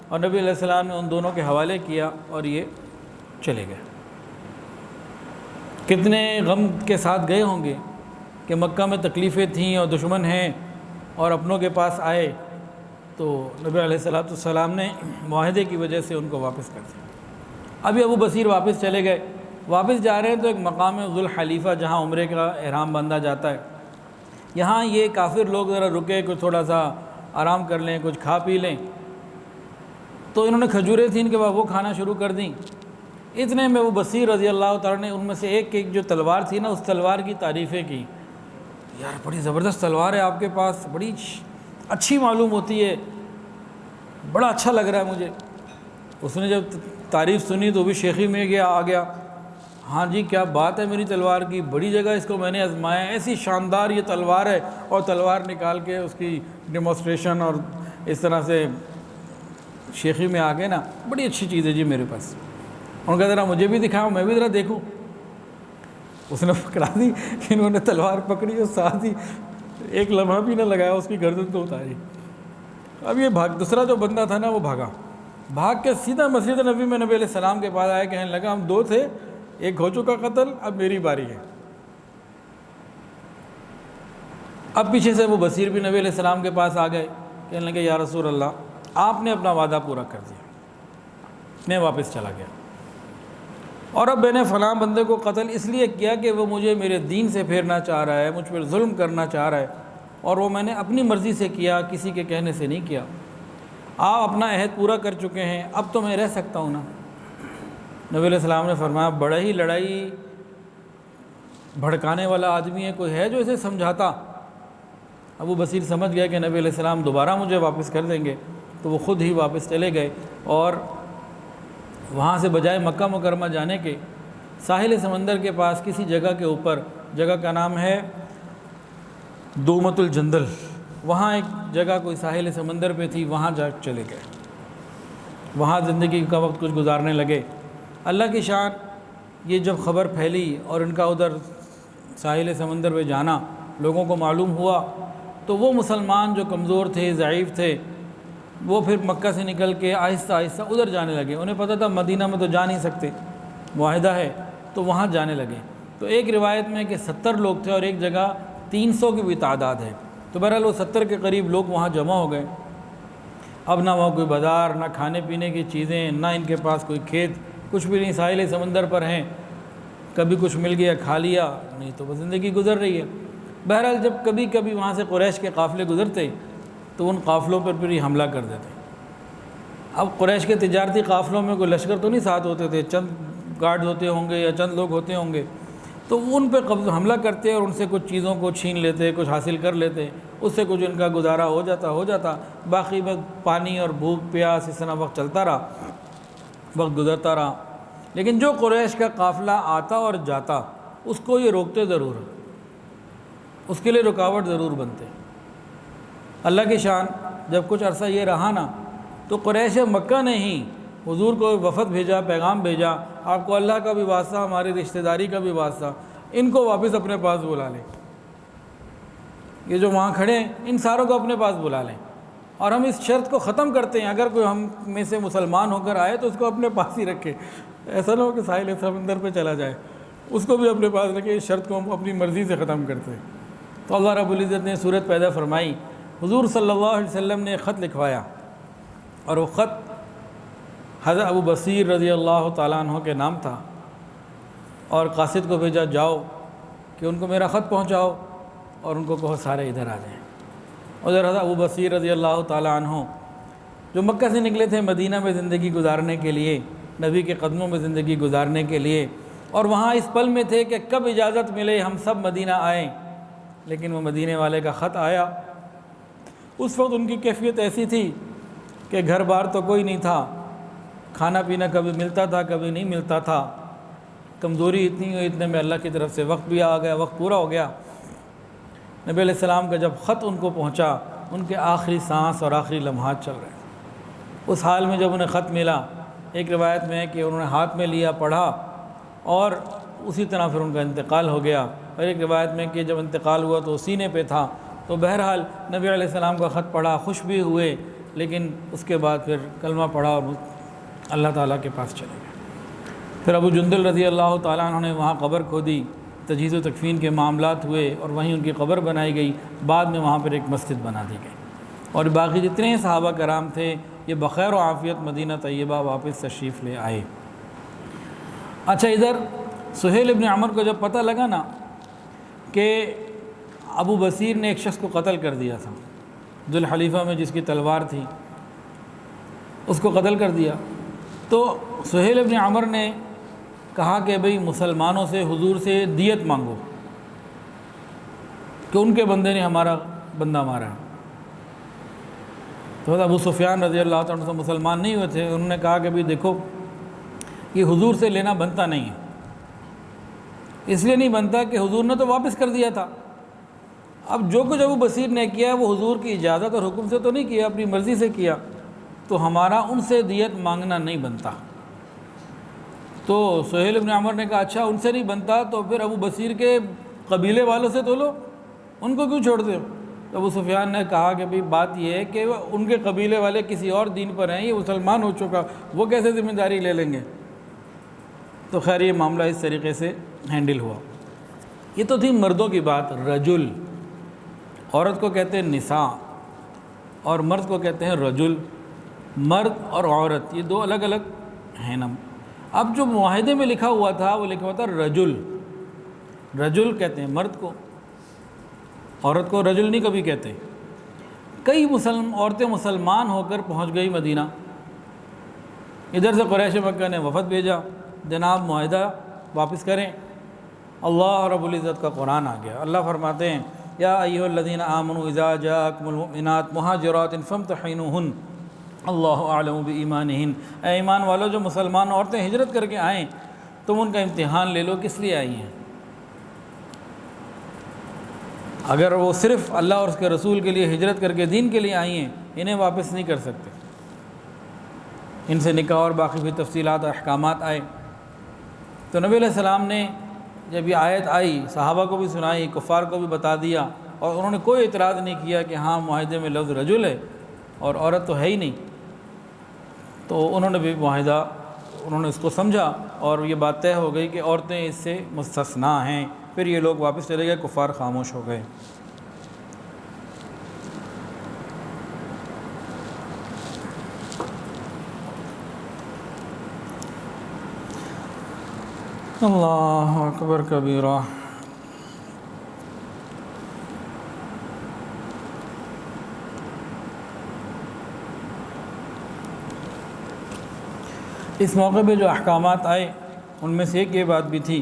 اور نبی علیہ السلام نے ان دونوں کے حوالے کیا اور یہ چلے گئے۔ کتنے غم کے ساتھ گئے ہوں گے کہ مکہ میں تکلیفیں تھیں اور دشمن ہیں، اور اپنوں کے پاس آئے تو نبی علیہ السلام نے معاہدے کی وجہ سے ان کو واپس کر دیا۔ ابھی ابو بصیر واپس چلے گئے، واپس جا رہے ہیں تو ایک مقام ذوالحلیفہ جہاں عمرے کا احرام باندھا جاتا ہے، یہاں یہ کافر لوگ ذرا رکے، کچھ تھوڑا سا آرام کر لیں، کچھ کھا پی لیں، تو انہوں نے کھجوریں تھیں ان کے بعد وہ کھانا شروع کر دیں۔ اتنے میں ابو بصیر رضی اللہ تعالیٰ نے ان میں سے ایک جو تلوار تھی نا، اس تلوار کی تعریفیں کی، یار بڑی زبردست تلوار ہے آپ کے پاس، بڑی اچھی معلوم ہوتی ہے، بڑا اچھا لگ رہا ہے مجھے۔ اس نے جب تعریف سنی تو بھی شیخی میں آ گیا، ہاں جی کیا بات ہے میری تلوار کی، بڑی جگہ اس کو میں نے آزمایا، ایسی شاندار یہ تلوار ہے، اور تلوار نکال کے اس کی ڈیمونسٹریشن اور اس طرح سے شیخی میں آ گئے نا، بڑی اچھی چیز ہے جی میرے پاس۔ ان کا ذرا مجھے بھی دکھاؤ، میں بھی ذرا دیکھوں۔ اس نے پکڑا دی، انہوں نے تلوار پکڑی اور ساتھ ہی ایک لمحہ بھی نہ لگایا، اس کی گردن تو اتاری۔ اب یہ دوسرا جو بندہ تھا نا وہ بھاگ کے سیدھا مسجد نبی میں نبی علیہ السلام کے پاس آیا، کہنے لگا ہم 2 تھے، ایک ہو چکا قتل، اب میری باری ہے۔ اب پیچھے سے وہ بصیر بھی نبی علیہ السلام کے پاس آ گئے، کہنے لگے یا رسول اللہ آپ نے اپنا وعدہ پورا کر دیا، میں واپس چلا گیا، اور اب میں نے فلاں بندے کو قتل اس لیے کیا کہ وہ مجھے میرے دین سے پھیرنا چاہ رہا ہے، مجھ پر ظلم کرنا چاہ رہا ہے، اور وہ میں نے اپنی مرضی سے کیا، کسی کے کہنے سے نہیں کیا۔ آپ اپنا عہد پورا کر چکے ہیں، اب تو میں رہ سکتا ہوں نا۔ نبی علیہ السلام نے فرمایا بڑا ہی لڑائی بھڑکانے والا آدمی ہے، کوئی ہے جو اسے سمجھاتا؟ ابو بصیر سمجھ گیا کہ نبی علیہ السلام دوبارہ مجھے واپس کر دیں گے، تو وہ خود ہی واپس چلے گئے، اور وہاں سے بجائے مکہ مکرمہ جانے کے ساحل سمندر کے پاس کسی جگہ کے اوپر، جگہ کا نام ہے دومت الجندل، وہاں ایک جگہ کوئی ساحل سمندر پہ تھی، وہاں جا چلے گئے، وہاں زندگی کا وقت کچھ گزارنے لگے۔ اللہ کی شان، یہ جب خبر پھیلی اور ان کا ادھر ساحل سمندر پہ جانا لوگوں کو معلوم ہوا، تو وہ مسلمان جو کمزور تھے، ضعیف تھے، وہ پھر مکہ سے نکل کے آہستہ آہستہ ادھر جانے لگے۔ انہیں پتہ تھا مدینہ میں تو جا نہیں سکتے، معاہدہ ہے، تو وہاں جانے لگے۔ تو ایک روایت میں کہ 70 لوگ تھے، اور ایک جگہ 300 کی بھی تعداد ہے، تو بہرحال وہ 70 کے قریب لوگ وہاں جمع ہو گئے۔ اب نہ وہاں کوئی بازار، نہ کھانے پینے کی چیزیں، نہ ان کے پاس کوئی کھیت، کچھ بھی نہیں، ساحل سمندر پر ہیں، کبھی کچھ مل گیا کھا لیا، نہیں تو وہ زندگی گزر رہی ہے۔ بہرحال جب کبھی کبھی وہاں سے قریش کے قافلے گزرتے تو ان قافلوں پر پھر یہ حملہ کر دیتے۔ اب قریش کے تجارتی قافلوں میں کوئی لشکر تو نہیں ساتھ ہوتے تھے، چند گارڈ ہوتے ہوں گے یا چند لوگ ہوتے ہوں گے، تو ان پہ حملہ کرتے اور ان سے کچھ چیزوں کو چھین لیتے، کچھ حاصل کر لیتے، اس سے کچھ ان کا گزارا ہو جاتا، باقی بس پانی اور بھوک پیاس اس طرح وقت چلتا رہا، وقت گزرتا رہا۔ لیکن جو قریش کا قافلہ آتا اور جاتا اس کو یہ روکتے ضرور، اس کے لیے رکاوٹ ضرور بنتے۔ اللہ کی شان، جب کچھ عرصہ یہ رہا نا، تو قریش مکہ نے ہی حضور کو وفد بھیجا، پیغام بھیجا، آپ کو اللہ کا بھی واسطہ، ہماری رشتہ داری کا بھی واسطہ، ان کو واپس اپنے پاس بلا لیں، یہ جو وہاں کھڑے ہیں ان ساروں کو اپنے پاس بلا لیں، اور ہم اس شرط کو ختم کرتے ہیں، اگر کوئی ہم میں سے مسلمان ہو کر آئے تو اس کو اپنے پاس ہی رکھے، ایسا نہ ہو کہ ساحل سمندر پہ چلا جائے، اس کو بھی اپنے پاس رکھے، اس شرط کو ہم اپنی مرضی سے ختم کرتے ہیں۔ تو اللہ رب العزت نے صورت پیدا فرمائی، حضور صلی اللہ علیہ وسلم نے خط لکھوایا، اور وہ خط حضرت ابو بصیر رضی اللہ تعالیٰ عنہ کے نام تھا، اور قاصد کو بھیجا جاؤ کہ ان کو میرا خط پہنچاؤ اور ان کو کہو سارے ادھر آ جائیں۔ ادھر حضرت ابو بصیر رضی اللہ تعالیٰ عنہ جو مکہ سے نکلے تھے مدینہ میں زندگی گزارنے کے لیے، نبی کے قدموں میں زندگی گزارنے کے لیے، اور وہاں اس پل میں تھے کہ کب اجازت ملے ہم سب مدینہ آئیں، لیکن وہ مدینے والے کا خط آیا۔ اس وقت ان کی کیفیت ایسی تھی کہ گھر بار تو کوئی نہیں تھا، کھانا پینا کبھی ملتا تھا کبھی نہیں ملتا تھا، کمزوری اتنی ہوئی، اتنے میں اللہ کی طرف سے وقت بھی آ گیا، وقت پورا ہو گیا۔ نبی علیہ السلام کا جب خط ان کو پہنچا، ان کے آخری سانس اور آخری لمحات چل رہے تھے، اس حال میں جب انہیں خط ملا، ایک روایت میں ہے کہ انہوں نے ہاتھ میں لیا، پڑھا، اور اسی طرح پھر ان کا انتقال ہو گیا، اور ایک روایت میں کہ جب انتقال ہوا تو سینے پہ تھا۔ تو بہرحال نبی علیہ السلام کا خط پڑھا، خوش بھی ہوئے، لیکن اس کے بعد پھر کلمہ پڑھا اور اللہ تعالیٰ کے پاس چلے گئے۔ پھر ابو جندل رضی اللہ تعالیٰ عنہ نے وہاں قبر کھودی، تجہیز و تکفین کے معاملات ہوئے، اور وہیں ان کی قبر بنائی گئی، بعد میں وہاں پر ایک مسجد بنا دی گئی، اور باقی جتنے صحابہ کرام تھے یہ بخیر و عافیت مدینہ طیبہ واپس تشریف لے آئے۔ اچھا، ادھر سہیل ابن عمر کو جب پتہ لگا نا کہ ابو بصیر نے ایک شخص کو قتل کر دیا تھا، ذوالحلیفہ میں جس کی تلوار تھی اس کو قتل کر دیا، تو سہیل ابن عمر نے کہا کہ بھئی مسلمانوں سے، حضور سے دیت مانگو کہ ان کے بندے نے ہمارا بندہ مارا۔ تو ابو سفیان رضی اللہ عنہ سے مسلمان نہیں ہوئے تھے، انہوں نے کہا کہ بھئی دیکھو یہ حضور سے لینا بنتا نہیں ہے، اس لیے نہیں بنتا کہ حضور نے تو واپس کر دیا تھا، اب جو کچھ ابو بصیر نے کیا وہ حضور کی اجازت اور حکم سے تو نہیں کیا، اپنی مرضی سے کیا، تو ہمارا ان سے دیت مانگنا نہیں بنتا۔ تو سہیل ابن عمر نے کہا اچھا ان سے نہیں بنتا تو پھر ابو بصیر کے قبیلے والوں سے تو لو، ان کو کیوں چھوڑتے ہو؟ تو ابو سفیان نے کہا کہ بھئی بات یہ ہے کہ ان کے قبیلے والے کسی اور دین پر ہیں، یہ مسلمان ہو چکا، وہ کیسے ذمہ داری لے لیں گے؟ تو خیر یہ معاملہ اس طریقے سے ہینڈل ہوا۔ یہ تو تھی مردوں کی بات۔ رجل، عورت کو کہتے ہیں نساء اور مرد کو کہتے ہیں رجل۔ مرد اور عورت یہ دو الگ الگ ہیں نا۔ اب جو معاہدے میں لکھا ہوا تھا وہ لکھا ہوا تھا رجل، رجل کہتے ہیں مرد کو، عورت کو رجل نہیں کبھی کہتے۔ کئی عورتیں مسلمان ہو کر پہنچ گئی مدینہ، ادھر سے قریش مکہ نے وفد بھیجا، جناب معاہدہ واپس کریں۔ اللہ رب العزت کا قرآن آ گیا۔ اللہ فرماتے ہیں یا ایھا الذین آمنوا اذا جاءکم المؤمنات مہاجرات فامتحنوہن اللہ اعلم بایمانہن۔ اے ایمان والو، جو مسلمان عورتیں ہجرت کر کے آئیں تم ان کا امتحان لے لو، کس لیے آئی ہیں؟ اگر وہ صرف اللہ اور اس کے رسول کے لیے ہجرت کر کے دین کے لیے آئی ہیں، انہیں واپس نہیں کر سکتے۔ ان سے نکاح اور باقی بھی تفصیلات اور احکامات آئے۔ تو نبی علیہ السلام نے جب یہ آیت آئی صحابہ کو بھی سنائی، کفار کو بھی بتا دیا، اور انہوں نے کوئی اعتراض نہیں کیا کہ ہاں معاہدے میں لفظ رجل ہے اور عورت تو ہے ہی نہیں۔ تو انہوں نے بھی معاہدہ، انہوں نے اس کو سمجھا اور یہ بات طے ہو گئی کہ عورتیں اس سے مستثنیٰ ہیں۔ پھر یہ لوگ واپس چلے گئے، کفار خاموش ہو گئے۔ اللہ اکبر کبیرہ۔ اس موقع پہ جو احکامات آئے ان میں سے ایک یہ بات بھی تھی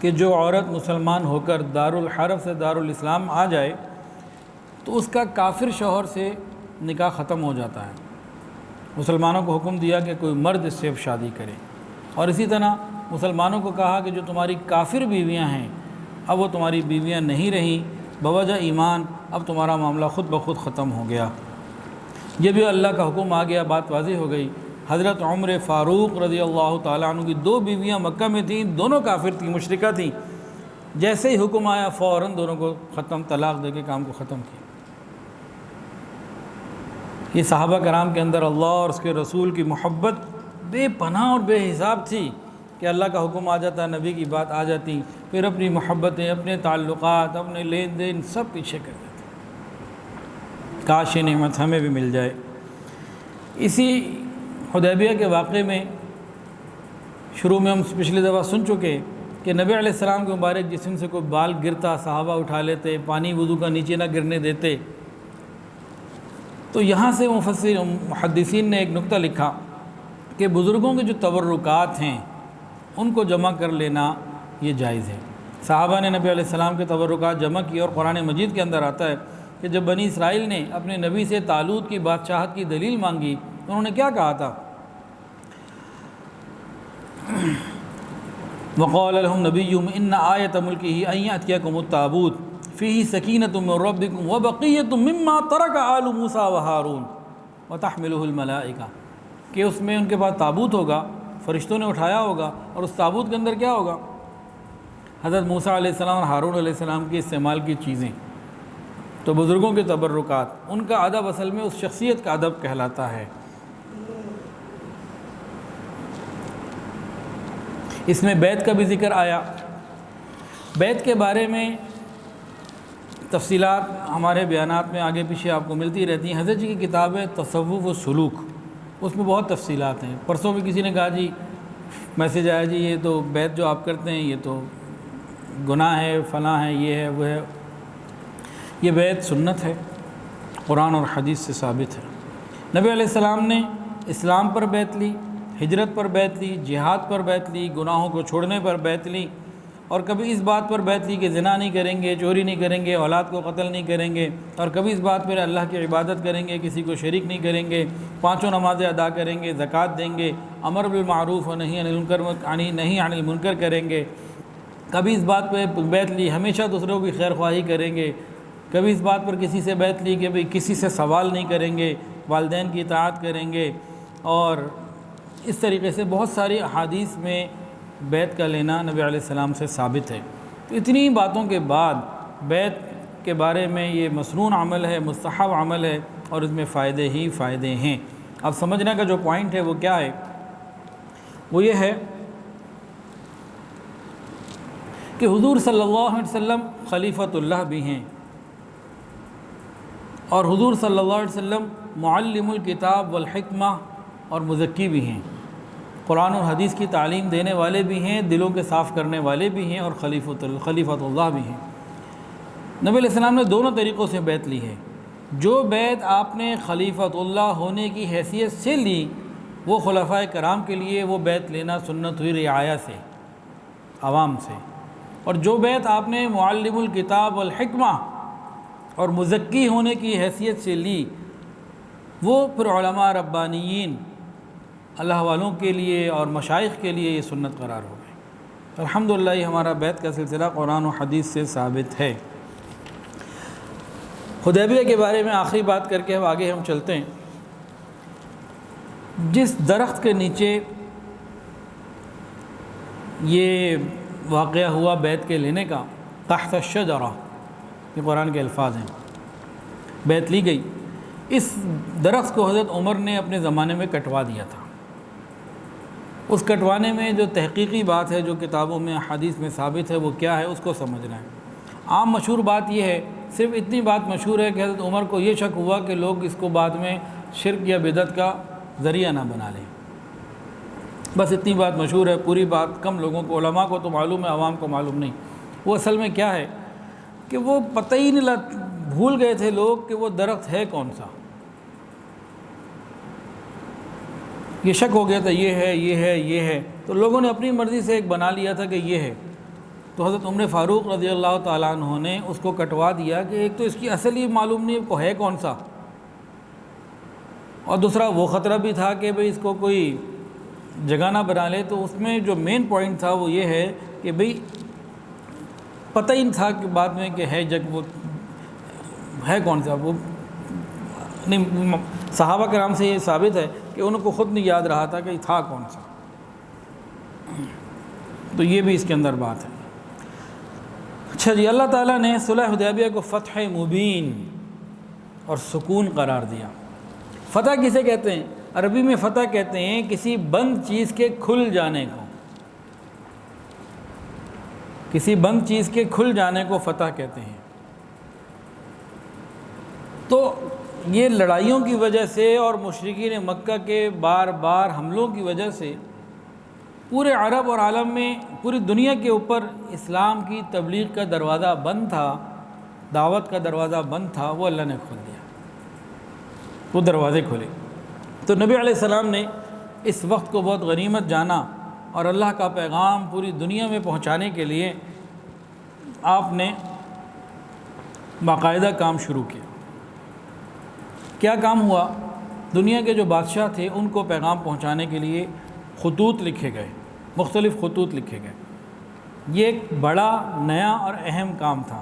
کہ جو عورت مسلمان ہو کر دارالحرب سے دارالاسلام آ جائے تو اس کا کافر شوہر سے نکاح ختم ہو جاتا ہے۔ مسلمانوں کو حکم دیا کہ کوئی مرد اس سے شادی کرے، اور اسی طرح مسلمانوں کو کہا کہ جو تمہاری کافر بیویاں ہیں اب وہ تمہاری بیویاں نہیں رہیں، بوجہ ایمان اب تمہارا معاملہ خود بخود ختم ہو گیا۔ یہ بھی اللہ کا حکم آ گیا، بات واضح ہو گئی۔ حضرت عمر فاروق رضی اللہ تعالیٰ عنہ کی 2 بیویاں مکہ میں تھیں، دونوں کافر تھیں، مشرکہ تھیں۔ جیسے ہی حکم آیا فوراً دونوں کو ختم، طلاق دے کے کام کو ختم کیا۔ یہ صحابہ کرام کے اندر اللہ اور اس کے رسول کی محبت بے پناہ اور بے حساب تھی کہ اللہ کا حکم آ جاتا، نبی کی بات آ جاتی، پھر اپنی محبتیں، اپنے تعلقات، اپنے لین دین سب پیچھے کر دیتے۔ کاش یہ نعمت ہمیں بھی مل جائے۔ اسی حدیبیہ کے واقعے میں شروع میں ہم پچھلی دفعہ سن چکے کہ نبی علیہ السلام کے مبارک جسم سے کوئی بال گرتا صحابہ اٹھا لیتے، پانی وضو کا نیچے نہ گرنے دیتے۔ تو یہاں سے محدثین نے ایک نقطہ لکھا کہ بزرگوں کے جو تبرکات ہیں ان کو جمع کر لینا یہ جائز ہے۔ صحابہ نے نبی علیہ السلام کے تبرکات جمع کیے، اور قرآن مجید کے اندر آتا ہے کہ جب بنی اسرائیل نے اپنے نبی سے طالوت کی بادشاہت کی دلیل مانگی تو انہوں نے کیا کہا تھا؟ وقال لهم نبيهم ان آیۃ ملکہ ان یأتیکم التابوت فیہ سکینۃ من ربکم وبقیۃ مما ترک آل موسیٰ وہارون وتحملہ الملائکہ، کہ اس میں ان کے پاس تابوت ہوگا، فرشتوں نے اٹھایا ہوگا، اور اس تابوت کے اندر کیا ہوگا؟ حضرت موسیٰ علیہ السلام اور ہارون علیہ السلام کی استعمال کی چیزیں۔ تو بزرگوں کے تبرکات، ان کا ادب اصل میں اس شخصیت کا ادب کہلاتا ہے۔ اس میں بیعت کا بھی ذکر آیا۔ بیعت کے بارے میں تفصیلات ہمارے بیانات میں آگے پیچھے آپ کو ملتی رہتی ہیں۔ حضرت جی کی کتاب ہے تصوف و سلوک، اس میں بہت تفصیلات ہیں۔ پرسوں بھی کسی نے کہا جی میسیج آیا جی یہ تو بیعت جو آپ کرتے ہیں یہ تو گناہ ہے، فلاں ہے، یہ ہے وہ ہے۔ یہ بیعت سنت ہے، قرآن اور حدیث سے ثابت ہے۔ نبی علیہ السلام نے اسلام پر بیعت لی، ہجرت پر بیعت لی، جہاد پر بیعت لی، گناہوں کو چھوڑنے پر بیعت لی، اور کبھی اس بات پر بیعت لی کہ زنا نہیں کریں گے، چوری نہیں کریں گے، اولاد کو قتل نہیں کریں گے، اور کبھی اس بات پر اللہ کی عبادت کریں گے، کسی کو شریک نہیں کریں گے، 5 نمازیں ادا کریں گے، زکوٰۃ دیں گے، امر بالمعروف و نہی عن المنکر کریں گے۔ کبھی اس بات پہ بیعت لی ہمیشہ دوسروں کی خیر خواہی کریں گے۔ کبھی اس بات پر کسی سے بیعت لی کہ بھئی کسی سے سوال نہیں کریں گے، والدین کی اطاعت کریں گے، اور اس طریقے سے بہت ساری احادیث میں بیعت کا لینا نبی علیہ السلام سے ثابت ہے۔ تو اتنی باتوں کے بعد بیعت کے بارے میں یہ مسنون عمل ہے، مستحب عمل ہے، اور اس میں فائدے ہی فائدے ہیں۔ اب سمجھنے کا جو پوائنٹ ہے وہ کیا ہے؟ وہ یہ ہے کہ حضور صلی اللہ علیہ وسلم خلیفۃ اللہ بھی ہیں، اور حضور صلی اللہ علیہ وسلم معلم الکتاب والحکمہ اور مزکی بھی ہیں، قرآن اور حدیث کی تعلیم دینے والے بھی ہیں، دلوں کے صاف کرنے والے بھی ہیں، اور خلیفۃ اللہ بھی ہیں۔ نبی علیہ السلام نے دونوں طریقوں سے بیعت لی ہے۔ جو بیعت آپ نے خلیفۃ اللہ ہونے کی حیثیت سے لی، وہ خلفائے کرام کے لیے وہ بیعت لینا سنت ہوئی رعایا سے، عوام سے، اور جو بیعت آپ نے معلم الکتاب والحکمہ اور مزکی ہونے کی حیثیت سے لی، وہ پھر علماء ربانیین اللہ والوں کے لیے اور مشائخ کے لیے یہ سنت قرار ہو گئی۔ الحمدللہ یہ ہمارا بیعت کا سلسلہ قرآن و حدیث سے ثابت ہے۔ حدیبیہ کے بارے میں آخری بات کر کے اب آگے ہم چلتے ہیں۔ جس درخت کے نیچے یہ واقعہ ہوا بیعت کے لینے کا، تحت الشجرہ، یہ قرآن کے الفاظ ہیں، بیعت لی گئی، اس درخت کو حضرت عمر نے اپنے زمانے میں کٹوا دیا تھا۔ اس کٹوانے میں جو تحقیقی بات ہے، جو کتابوں میں حدیث میں ثابت ہے، وہ کیا ہے، اس کو سمجھنا ہے۔ عام مشہور بات یہ ہے، صرف اتنی بات مشہور ہے کہ حضرت عمر کو یہ شک ہوا کہ لوگ اس کو بعد میں شرک یا بدعت کا ذریعہ نہ بنا لیں، بس اتنی بات مشہور ہے۔ پوری بات کم لوگوں کو، علماء کو تو معلوم ہے، عوام کو معلوم نہیں۔ وہ اصل میں کیا ہے کہ وہ پتہ ہی نہیں، بھول گئے تھے لوگ کہ وہ درخت ہے کون سا۔ یہ شک ہو گیا تھا، یہ ہے، یہ ہے، یہ ہے، تو لوگوں نے اپنی مرضی سے ایک بنا لیا تھا کہ یہ ہے۔ تو حضرت عمر فاروق رضی اللہ تعالیٰ عنہ نے اس کو کٹوا دیا کہ ایک تو اس کی اصل ہی معلوم نہیں کو ہے کون سا، اور دوسرا وہ خطرہ بھی تھا کہ بھئی اس کو کوئی جگہ نہ بنا لے۔ تو اس میں جو مین پوائنٹ تھا وہ یہ ہے کہ بھئی پتہ ہی نہیں تھا کہ بعد میں کہ ہے جگ، وہ ہے کون سا، وہ نہیں۔ صحابہ کرام سے یہ ثابت ہے کہ ان کو خود نہیں یاد رہا تھا کہ تھا کون سا۔ تو یہ بھی اس کے اندر بات ہے۔ اچھا جی، اللہ تعالیٰ نے صلح حدیبیہ کو فتح مبین اور سکون قرار دیا۔ فتح کسے کہتے ہیں؟ عربی میں فتح کہتے ہیں کسی بند چیز کے کھل جانے کو، کسی بند چیز کے کھل جانے کو فتح کہتے ہیں۔ تو یہ لڑائیوں کی وجہ سے اور مشرکین مکہ کے بار بار حملوں کی وجہ سے پورے عرب اور عالم میں، پوری دنیا کے اوپر اسلام کی تبلیغ کا دروازہ بند تھا، دعوت کا دروازہ بند تھا، وہ اللہ نے کھول دیا، وہ دروازے کھلے۔ تو نبی علیہ السلام نے اس وقت کو بہت غنیمت جانا، اور اللہ کا پیغام پوری دنیا میں پہنچانے کے لیے آپ نے باقاعدہ کام شروع کیا۔ کیا کام ہوا؟ دنیا کے جو بادشاہ تھے ان کو پیغام پہنچانے کے لیے خطوط لکھے گئے، مختلف خطوط لکھے گئے۔ یہ ایک بڑا نیا اور اہم کام تھا۔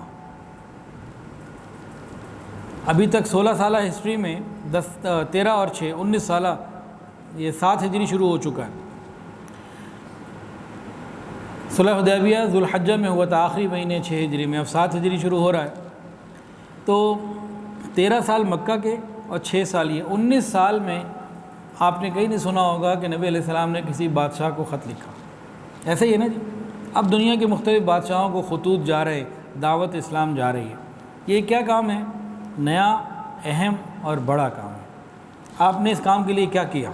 ابھی تک 16 سالہ ہسٹری میں 13 اور 6 19 سالہ، یہ 7 ہجری شروع ہو چکا ہے۔ صلح حدیبیہ ذوالحجہ میں ہوا تھا، آخری مہینے 6 ہجری میں، اب 7 ہجری شروع ہو رہا ہے۔ تو 13 سال مکہ کے اور 6 سال یہ 19 سال میں آپ نے کہیں نہیں سنا ہوگا کہ نبی علیہ السلام نے کسی بادشاہ کو خط لکھا۔ ایسے ہی ہے نا جی، اب دنیا کے مختلف بادشاہوں کو خطوط جا رہے، دعوت اسلام جا رہی ہے۔ یہ کیا کام ہے؟ نیا، اہم اور بڑا کام ہے۔ آپ نے اس کام کے لیے کیا کیا؟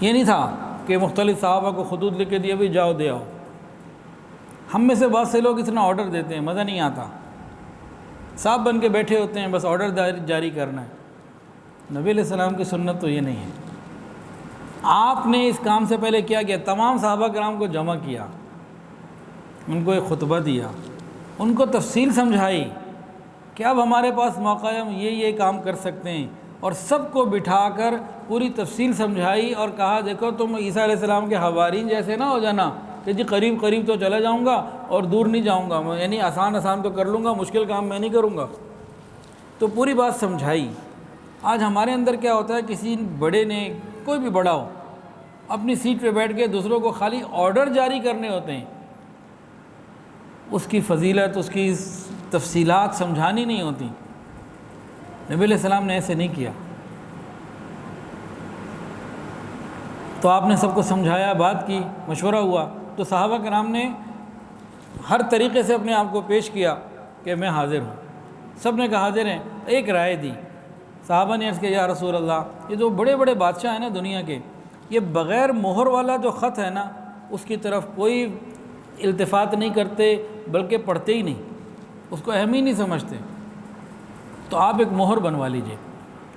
یہ نہیں تھا کہ مختلف صحابہ کو خطوط لکھ کے دیا بھی جاؤ دے آؤ۔ ہم میں سے بہت سے لوگ اتنا آرڈر دیتے ہیں، مزہ نہیں آتا، صاحب بن کے بیٹھے ہوتے ہیں، بس آرڈر جاری کرنا ہے۔ نبی علیہ السلام کی سنت تو یہ نہیں ہے۔ آپ نے اس کام سے پہلے کیا کیا؟ تمام صحابہ کرام کو جمع کیا، ان کو ایک خطبہ دیا، ان کو تفصیل سمجھائی کہ اب ہمارے پاس موقع ہے، ہم یہ کام کر سکتے ہیں، اور سب کو بٹھا کر پوری تفصیل سمجھائی اور کہا دیکھو تم عیسیٰ علیہ السلام کے حوارین جیسے نہ ہو جانا کہ جی قریب قریب تو چلا جاؤں گا اور دور نہیں جاؤں گا، یعنی آسان تو کر لوں گا، مشکل کام میں نہیں کروں گا۔ تو پوری بات سمجھائی۔ آج ہمارے اندر کیا ہوتا ہے، کسی بڑے نے، کوئی بھی بڑا ہو، اپنی سیٹ پہ بیٹھ کے دوسروں کو خالی آرڈر جاری کرنے ہوتے ہیں، اس کی فضیلت، اس کی تفصیلات سمجھانی نہیں ہوتی۔ نبی علیہ السلام نے ایسے نہیں کیا۔ تو آپ نے سب کو سمجھایا، بات کی، مشورہ ہوا، تو صحابہ کرام نے ہر طریقے سے اپنے آپ کو پیش کیا کہ میں حاضر ہوں. سب نے کہا حاضر ہیں. ایک رائے دی. صحابہ نے عرض کیا یا رسول اللہ، یہ جو بڑے بڑے بادشاہ ہیں نا دنیا کے، یہ بغیر مہر والا جو خط ہے نا اس کی طرف کوئی التفات نہیں کرتے، بلکہ پڑھتے ہی نہیں، اس کو اہم ہی نہیں سمجھتے. تو آپ ایک مہر بنوا لیجئے.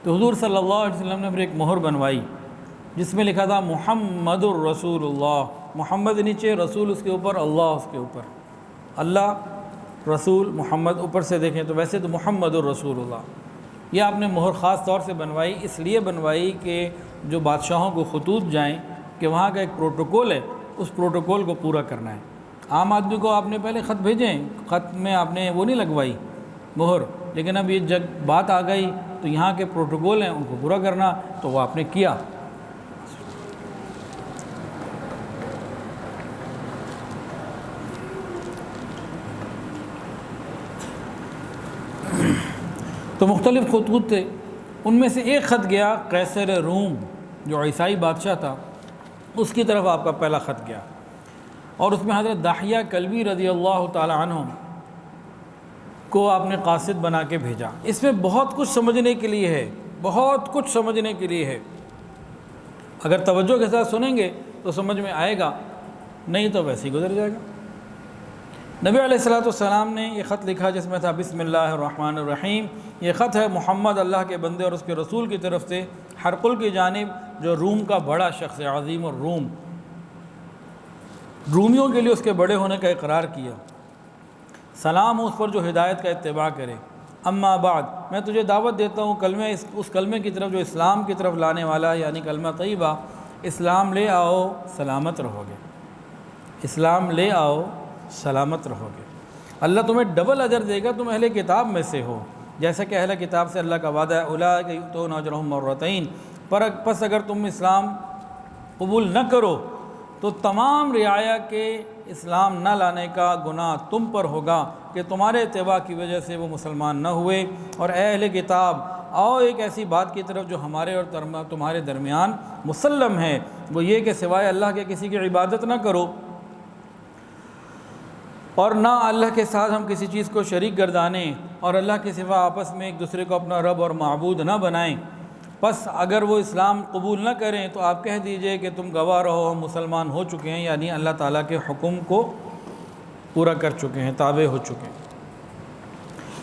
تو حضور صلی اللہ علیہ وسلم نے پھر ایک مہر بنوائی جس میں لکھا تھا محمد الرسول اللہ. محمد نیچے، رسول اس کے اوپر، اللہ اس کے اوپر. اللہ، رسول، محمد اوپر سے دیکھیں تو ویسے تو محمد الرسول اللہ. یہ آپ نے مہر خاص طور سے بنوائی، اس لیے بنوائی کہ جو بادشاہوں کو خطوط جائیں کہ وہاں کا ایک پروٹوکول ہے، اس پروٹوکول کو پورا کرنا ہے. عام آدمی کو آپ نے پہلے خط بھیجیں، خط میں آپ نے وہ نہیں لگوائی مہر، لیکن اب یہ جب بات آ گئی تو یہاں کے پروٹوکول ہیں ان کو پورا کرنا، تو وہ آپ نے کیا. تو مختلف خطوط تھے، ان میں سے ایک خط گیا قیصر روم جو عیسائی بادشاہ تھا، اس کی طرف آپ کا پہلا خط گیا، اور اس میں حضرت داحیہ کلبی رضی اللہ تعالی عنہ کو آپ نے قاصد بنا کے بھیجا. اس میں بہت کچھ سمجھنے کے لیے ہے، بہت کچھ سمجھنے کے لیے ہے. اگر توجہ کے ساتھ سنیں گے تو سمجھ میں آئے گا، نہیں تو ویسے ہی گزر جائے گا. نبی علیہ السلام نے یہ خط لکھا جس میں تھا بسم اللہ الرحمن الرحیم. یہ خط ہے محمد اللہ کے بندے اور اس کے رسول کی طرف سے ہرقل کی جانب، جو روم کا بڑا شخص ہے، عظیم الروم، رومیوں کے لیے اس کے بڑے ہونے کا اقرار کیا. سلام اس پر جو ہدایت کا اتباع کرے. اما بعد، میں تجھے دعوت دیتا ہوں اس کلمے کی طرف جو اسلام کی طرف لانے والا ہے، یعنی کلمہ طیبہ. اسلام لے آؤ سلامت رہو گے، اسلام لے آؤ سلامت رہو گے. اللہ تمہیں ڈبل اجر دے گا، تم اہل کتاب میں سے ہو، جیسا کہ اہل کتاب سے اللہ کا وعدہ ہے. اولئک یؤتون اجرہم مرتین. پس اگر تم اسلام قبول نہ کرو تو تمام رعایا کے اسلام نہ لانے کا گناہ تم پر ہوگا کہ تمہارے اتباع کی وجہ سے وہ مسلمان نہ ہوئے. اور اے اہل کتاب، آؤ ایک ایسی بات کی طرف جو ہمارے اور تمہارے درمیان مسلم ہے، وہ یہ کہ سوائے اللہ کے کسی کی عبادت نہ کرو، اور نہ اللہ کے ساتھ ہم کسی چیز کو شریک گردانیں، اور اللہ کے سوا آپس میں ایک دوسرے کو اپنا رب اور معبود نہ بنائیں. پس اگر وہ اسلام قبول نہ کریں تو آپ کہہ دیجئے کہ تم گواہ رہو ہم مسلمان ہو چکے ہیں، یعنی اللہ تعالیٰ کے حکم کو پورا کر چکے ہیں، تابع ہو چکے ہیں.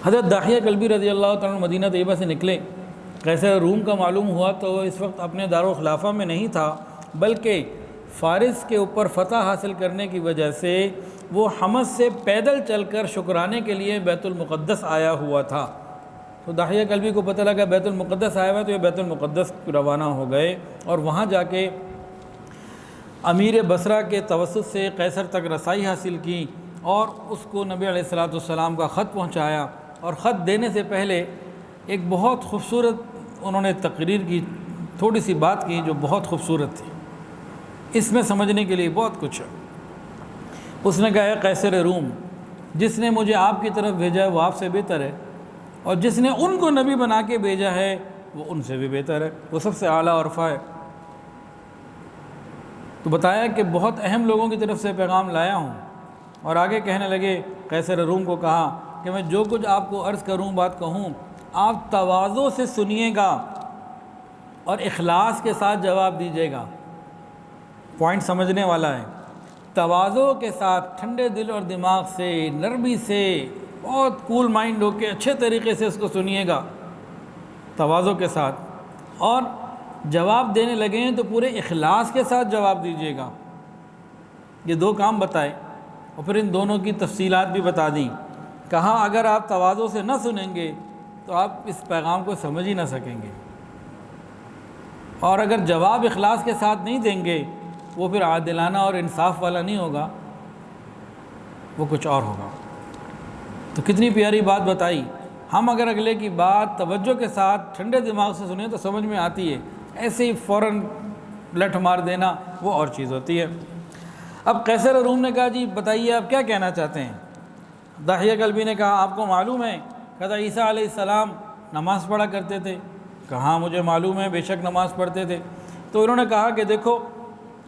حضرت داحیہ کلبی رضی اللہ تعالیٰ مدینہ طیبہ سے نکلے. قیصر روم کا معلوم ہوا تو وہ اس وقت اپنے دارالخلافہ میں نہیں تھا، بلکہ فارس کے اوپر فتح حاصل کرنے کی وجہ سے وہ حمص سے پیدل چل کر شکرانے کے لیے بیت المقدس آیا ہوا تھا. تو داحیہ کلبی کو پتہ لگا بیت المقدس آیا ہوا ہے، تو یہ بیت المقدس روانہ ہو گئے اور وہاں جا کے امیر بصرہ کے توسط سے قیصر تک رسائی حاصل کی اور اس کو نبی علیہ السلام کا خط پہنچایا. اور خط دینے سے پہلے ایک بہت خوبصورت انہوں نے تقریر کی، تھوڑی سی بات کی جو بہت خوبصورت تھی. اس میں سمجھنے کے لیے بہت کچھ ہے. اس نے کہا ہے قیصر روم، جس نے مجھے آپ کی طرف بھیجا ہے وہ آپ سے بہتر ہے، اور جس نے ان کو نبی بنا کے بھیجا ہے وہ ان سے بھی بہتر ہے، وہ سب سے اعلیٰ اور رفیع ہے. تو بتایا کہ بہت اہم لوگوں کی طرف سے پیغام لایا ہوں. اور آگے کہنے لگے، قیصر روم کو کہا کہ میں جو کچھ آپ کو عرض کروں، بات کہوں، آپ تواضع سے سنیے گا اور اخلاص کے ساتھ جواب دیجیے گا. پوائنٹ سمجھنے والا ہے. تواضع کے ساتھ، ٹھنڈے دل اور دماغ سے، نرمی سے، بہت کول مائنڈ ہو کے اچھے طریقے سے اس کو سنیے گا، تواضع کے ساتھ. اور جواب دینے لگے ہیں تو پورے اخلاص کے ساتھ جواب دیجیے گا. یہ دو کام بتائے اور پھر ان دونوں کی تفصیلات بھی بتا دیں. کہا اگر آپ تواضع سے نہ سنیں گے تو آپ اس پیغام کو سمجھ ہی نہ سکیں گے، اور اگر جواب اخلاص کے ساتھ نہیں دیں گے وہ پھر عادلانہ اور انصاف والا نہیں ہوگا، وہ کچھ اور ہوگا. تو کتنی پیاری بات بتائی. ہم اگر اگلے کی بات توجہ کے ساتھ ٹھنڈے دماغ سے سنیں تو سمجھ میں آتی ہے، ایسے ہی فوراً لٹ مار دینا وہ اور چیز ہوتی ہے. اب قیصر روم نے کہا جی بتائیے آپ کیا کہنا چاہتے ہیں. داحیہ کلبی نے کہا آپ کو معلوم ہے، کہا عیسیٰ علیہ السلام نماز پڑھا کرتے تھے. کہا مجھے معلوم ہے، بے شک نماز پڑھتے تھے. تو انہوں نے کہا کہ دیکھو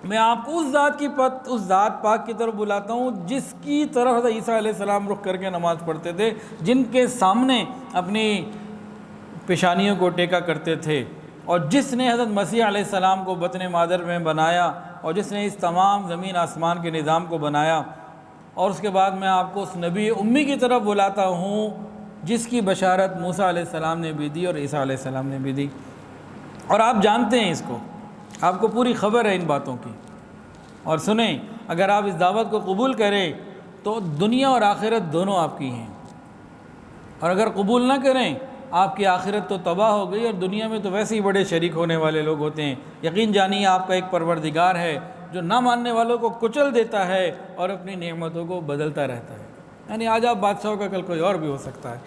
میں آپ کو اس ذات پاک کی طرف بلاتا ہوں جس کی طرف حضرت عیسیٰ علیہ السلام رخ کر کے نماز پڑھتے تھے، جن کے سامنے اپنی پیشانیوں کو ٹیکا کرتے تھے، اور جس نے حضرت مسیح علیہ السلام کو بطن مادر میں بنایا، اور جس نے اس تمام زمین آسمان کے نظام کو بنایا۔ اور اس کے بعد میں آپ کو اس نبی امی کی طرف بلاتا ہوں جس کی بشارت موسیٰ علیہ السلام نے بھی دی اور عیسیٰ علیہ السلام نے بھی دی، اور آپ جانتے ہیں اس کو، آپ کو پوری خبر ہے ان باتوں کی۔ اور سنیں، اگر آپ اس دعوت کو قبول کریں تو دنیا اور آخرت دونوں آپ کی ہیں، اور اگر قبول نہ کریں آپ کی آخرت تو تباہ ہو گئی، اور دنیا میں تو ویسے ہی بڑے شریک ہونے والے لوگ ہوتے ہیں۔ یقین جانیے آپ کا ایک پروردگار ہے جو نہ ماننے والوں کو کچل دیتا ہے اور اپنی نعمتوں کو بدلتا رہتا ہے۔ یعنی آج آپ بادشاہوں کا، کل کوئی اور بھی ہو سکتا ہے۔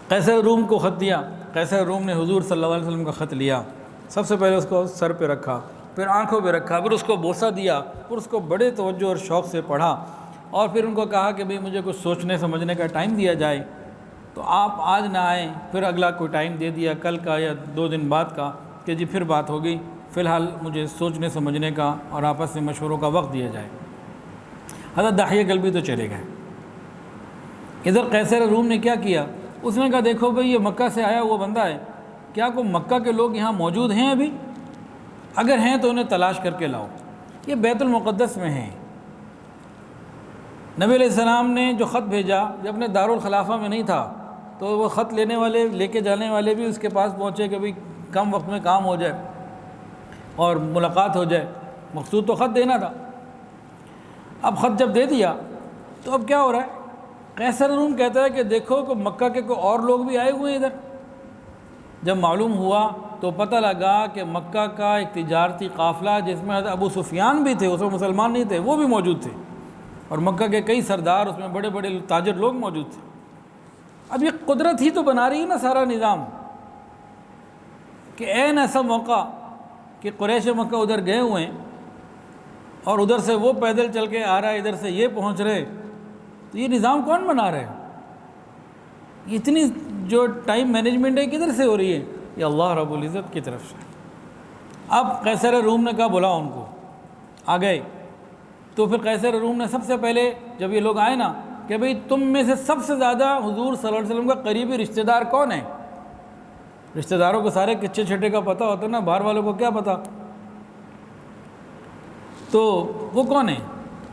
قیصر روم کو خط دیا، قیصر روم نے حضور صلی اللہ علیہ وسلم کا خط لیا، سب سے پہلے اس کو سر پہ رکھا، پھر آنکھوں پہ رکھا، پھر اس کو بوسہ دیا، پھر اس کو بڑے توجہ اور شوق سے پڑھا، اور پھر ان کو کہا کہ بھئی مجھے کچھ سوچنے سمجھنے کا ٹائم دیا جائے، تو آپ آج نہ آئیں، پھر اگلا کوئی ٹائم دے دیا، کل کا یا 2 دن بعد کا، کہ جی پھر بات ہوگی، فی الحال مجھے سوچنے سمجھنے کا اور آپس میں مشوروں کا وقت دیا جائے۔ حضرت داحیہ کلبی تو چلے گئے۔ ادھر قیصر روم نے کیا کیا؟ اس نے کہا دیکھو بھئی یہ مکہ سے آیا ہوا بندہ ہے، کیا کوئی مکہ کے لوگ یہاں موجود ہیں ابھی؟ اگر ہیں تو انہیں تلاش کر کے لاؤ، یہ بیت المقدس میں ہیں۔ نبی علیہ السلام نے جو خط بھیجا، جب اپنے دارالخلافہ میں نہیں تھا، تو وہ خط لینے والے، لے کے جانے والے بھی اس کے پاس پہنچے کہ بھئی کم وقت میں کام ہو جائے اور ملاقات ہو جائے، مقصود تو خط دینا تھا۔ اب خط جب دے دیا تو اب کیا ہو رہا ہے؟ قیصر روم کہتا ہے کہ دیکھو کہ مکہ کے کوئی اور لوگ بھی آئے ہوئے ہیں ادھر۔ جب معلوم ہوا تو پتہ لگا کہ مکہ کا ایک تجارتی قافلہ جس میں حضرت ابو سفیان بھی تھے، اس میں مسلمان نہیں تھے، وہ بھی موجود تھے، اور مکہ کے کئی سردار، اس میں بڑے بڑے تاجر لوگ موجود تھے۔ اب یہ قدرت ہی تو بنا رہی ہے نا سارا نظام، کہ عین ایسا موقع کہ قریش مکہ ادھر گئے ہوئے ہیں، اور ادھر سے وہ پیدل چل کے آ رہا ہے، ادھر سے یہ پہنچ رہے، تو یہ نظام کون بنا رہے ہیں؟ اتنی جو ٹائم مینجمنٹ ہے کدھر سے ہو رہی ہے؟ یہ اللہ رب العزت کی طرف سے۔ اب قیصر روم نے کہا بلاؤ ان کو، آ گئے۔ تو پھر قیصر روم نے سب سے پہلے جب یہ لوگ آئے نا کہ بھئی تم میں سے سب سے زیادہ حضور صلی اللہ علیہ وسلم کا قریبی رشتہ دار کون ہے؟ رشتہ داروں کو سارے کچے چھٹے کا پتہ ہوتا ہے نا، باہر والوں کو کیا پتہ؟ تو وہ کون ہے؟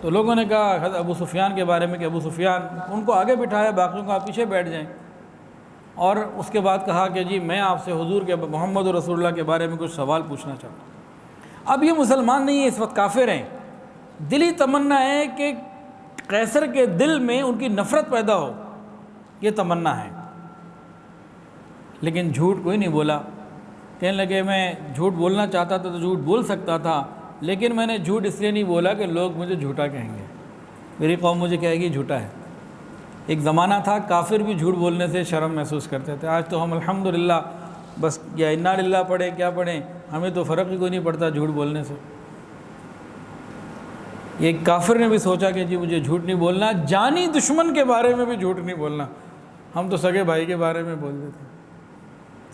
تو لوگوں نے کہا حضرت ابو سفیان کے بارے میں کہ ابو سفیان، ان کو آگے بٹھایا، باقیوں کو آپ پیچھے بیٹھ جائیں، اور اس کے بعد کہا کہ جی میں آپ سے حضور کے محمد رسول اللہ کے بارے میں کچھ سوال پوچھنا چاہتا ہوں۔ اب یہ مسلمان نہیں ہے، اس وقت کافر ہیں، دلی تمنا ہے کہ قیصر کے دل میں ان کی نفرت پیدا ہو، یہ تمنا ہے، لیکن جھوٹ کوئی نہیں بولا۔ کہنے لگے میں جھوٹ بولنا چاہتا تھا تو جھوٹ بول سکتا تھا، لیکن میں نے جھوٹ اس لیے نہیں بولا کہ لوگ مجھے جھوٹا کہیں گے، میری قوم مجھے کہے گی جھوٹا ہے۔ ایک زمانہ تھا کافر بھی جھوٹ بولنے سے شرم محسوس کرتے تھے، آج تو ہم الحمدللہ بس یا انا للہ پڑھیں کیا پڑھیں، ہمیں تو فرق ہی کوئی نہیں پڑتا جھوٹ بولنے سے۔ ایک کافر نے بھی سوچا کہ جی مجھے جھوٹ نہیں بولنا، جانی دشمن کے بارے میں بھی جھوٹ نہیں بولنا، ہم تو سگے بھائی کے بارے میں بول دیتے ہیں،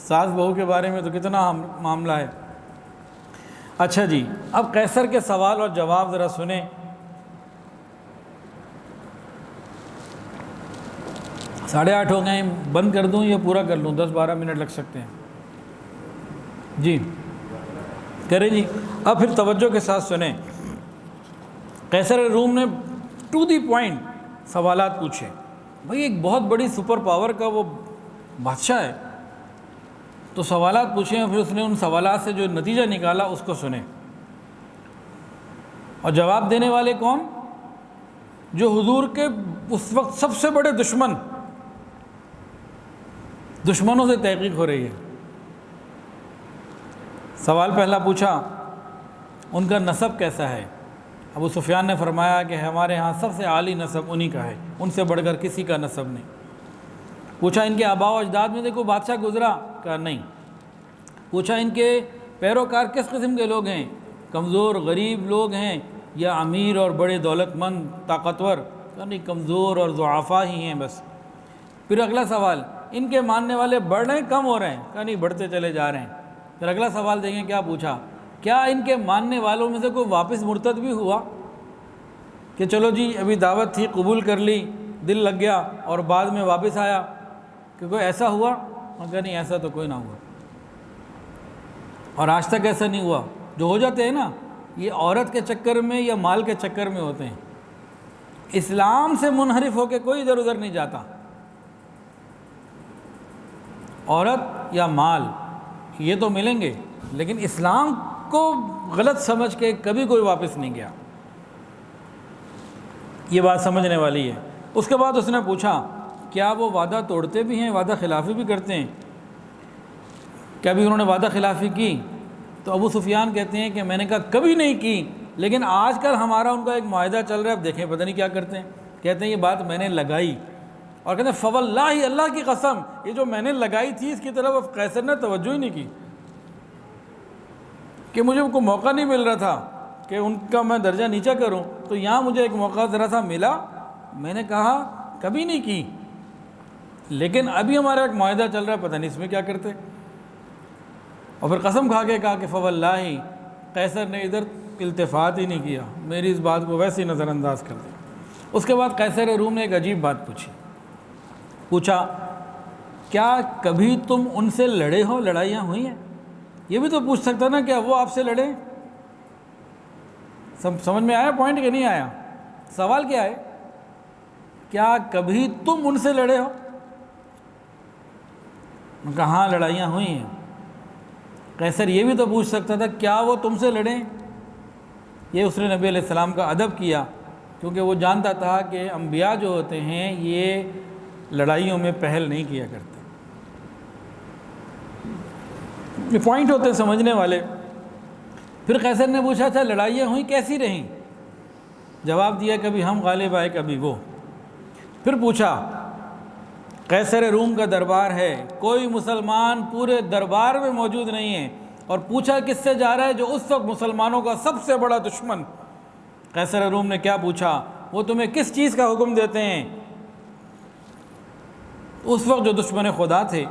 ساس بہو کے بارے میں تو کتنا معاملہ ہے۔ اچھا جی، اب قیصر کے سوال اور جواب ذرا سنیں۔ 8:30 ہو گئے، بند کر دوں یا پورا کر لوں؟ 10-12 منٹ لگ سکتے ہیں جی، کریں جی۔ اب پھر توجہ کے ساتھ سنیں۔ قیصر روم نے ٹو دی پوائنٹ سوالات پوچھے۔ بھئی ایک بہت بڑی سپر پاور کا وہ بادشاہ ہے، تو سوالات پوچھیں، اور پھر اس نے ان سوالات سے جو نتیجہ نکالا اس کو سنیں۔ اور جواب دینے والے کون؟ جو حضور کے اس وقت سب سے بڑے دشمنوں سے تحقیق ہو رہی ہے۔ سوال پہلا پوچھا ان کا نسب کیسا ہے؟ ابو سفیان نے فرمایا کہ ہمارے ہاں سب سے عالی نسب انہی کا ہے، ان سے بڑھ کر کسی کا نسب نہیں۔ پوچھا ان کے آباء و اجداد میں سے کوئی بادشاہ گزرا؟ کہا نہیں۔ پوچھا ان کے پیروکار کس قسم کے لوگ ہیں؟ کمزور غریب لوگ ہیں یا امیر اور بڑے دولت مند طاقتور؟ کہا نہیں، کمزور اور ضعفاء ہی ہیں بس۔ پھر اگلا سوال، ان کے ماننے والے بڑھ رہے ہیں کم ہو رہے ہیں؟ کہا نہیں، بڑھتے چلے جا رہے ہیں۔ پھر اگلا سوال دیکھیں کیا پوچھا، کیا ان کے ماننے والوں میں سے کوئی واپس مرتد بھی ہوا کہ چلو جی ابھی دعوت تھی قبول کر لی دل لگ گیا اور بعد میں واپس آیا، کہ کوئی ایسا ہوا؟ مگر نہیں، ایسا تو کوئی نہ ہوا، اور آج تک ایسا نہیں ہوا۔ جو ہو جاتے ہیں نا یہ عورت کے چکر میں یا مال کے چکر میں ہوتے ہیں، اسلام سے منحرف ہو کے کوئی ادھر ادھر نہیں جاتا، عورت یا مال یہ تو ملیں گے، لیکن اسلام کو غلط سمجھ کے کبھی کوئی واپس نہیں گیا، یہ بات سمجھنے والی ہے۔ اس کے بعد اس نے پوچھا کیا وہ وعدہ توڑتے بھی ہیں، وعدہ خلافی بھی کرتے ہیں؟ کیا بھی انہوں نے وعدہ خلافی کی؟ تو ابو سفیان کہتے ہیں کہ میں نے کہا کبھی نہیں کی، لیکن آج کل ہمارا ان کا ایک معاہدہ چل رہا ہے، اب دیکھیں پتہ نہیں کیا کرتے ہیں۔ کہتے ہیں یہ بات میں نے لگائی، اور کہتے ہیں فواللہ اللہ کی قسم یہ جو میں نے لگائی تھی اس کی طرف اب قیصر نے توجہ ہی نہیں کی، کہ مجھے کوئی موقع نہیں مل رہا تھا کہ ان کا میں درجہ نیچا کروں، تو یہاں مجھے ایک موقع ذرا سا ملا، میں نے کہا کبھی نہیں کی، لیکن ابھی ہمارا ایک معاہدہ چل رہا ہے، پتہ نہیں اس میں کیا کرتے۔ اور پھر قسم کھا کے کہا کہ فواللہ قیصر نے ادھر التفات ہی نہیں کیا، میری اس بات کو ویسے ہی نظر انداز کر دیا۔ اس کے بعد قیصر روم نے ایک عجیب بات پوچھا کیا کبھی تم ان سے لڑے ہو، لڑائیاں ہوئی ہیں؟ یہ بھی تو پوچھ سکتا نا کیا وہ آپ سے لڑے؟ سمجھ میں آیا پوائنٹ کہ نہیں آیا؟ سوال کیا ہے؟ کیا کبھی تم ان سے لڑے ہو؟ کہا ہاں لڑائیاں ہوئی ہیں۔ قیصر یہ بھی تو پوچھ سکتا تھا کیا وہ تم سے لڑیں؟ یہ اس نے نبی علیہ السلام کا ادب کیا، کیونکہ وہ جانتا تھا کہ انبیاء جو ہوتے ہیں یہ لڑائیوں میں پہل نہیں کیا کرتے۔ یہ پوائنٹ ہوتے ہیں سمجھنے والے۔ پھر قیصر نے پوچھا اچھا لڑائیاں ہوئیں کیسی رہیں؟ جواب دیا کبھی ہم غالب آئے کبھی وہ۔ پھر پوچھا قیصر روم کا دربار ہے، کوئی مسلمان پورے دربار میں موجود نہیں ہے، اور پوچھا کس سے جا رہا ہے؟ جو اس وقت مسلمانوں کا سب سے بڑا دشمن۔ قیصر روم نے کیا پوچھا؟ وہ تمہیں کس چیز کا حکم دیتے ہیں؟ اس وقت جو دشمن خدا تھے،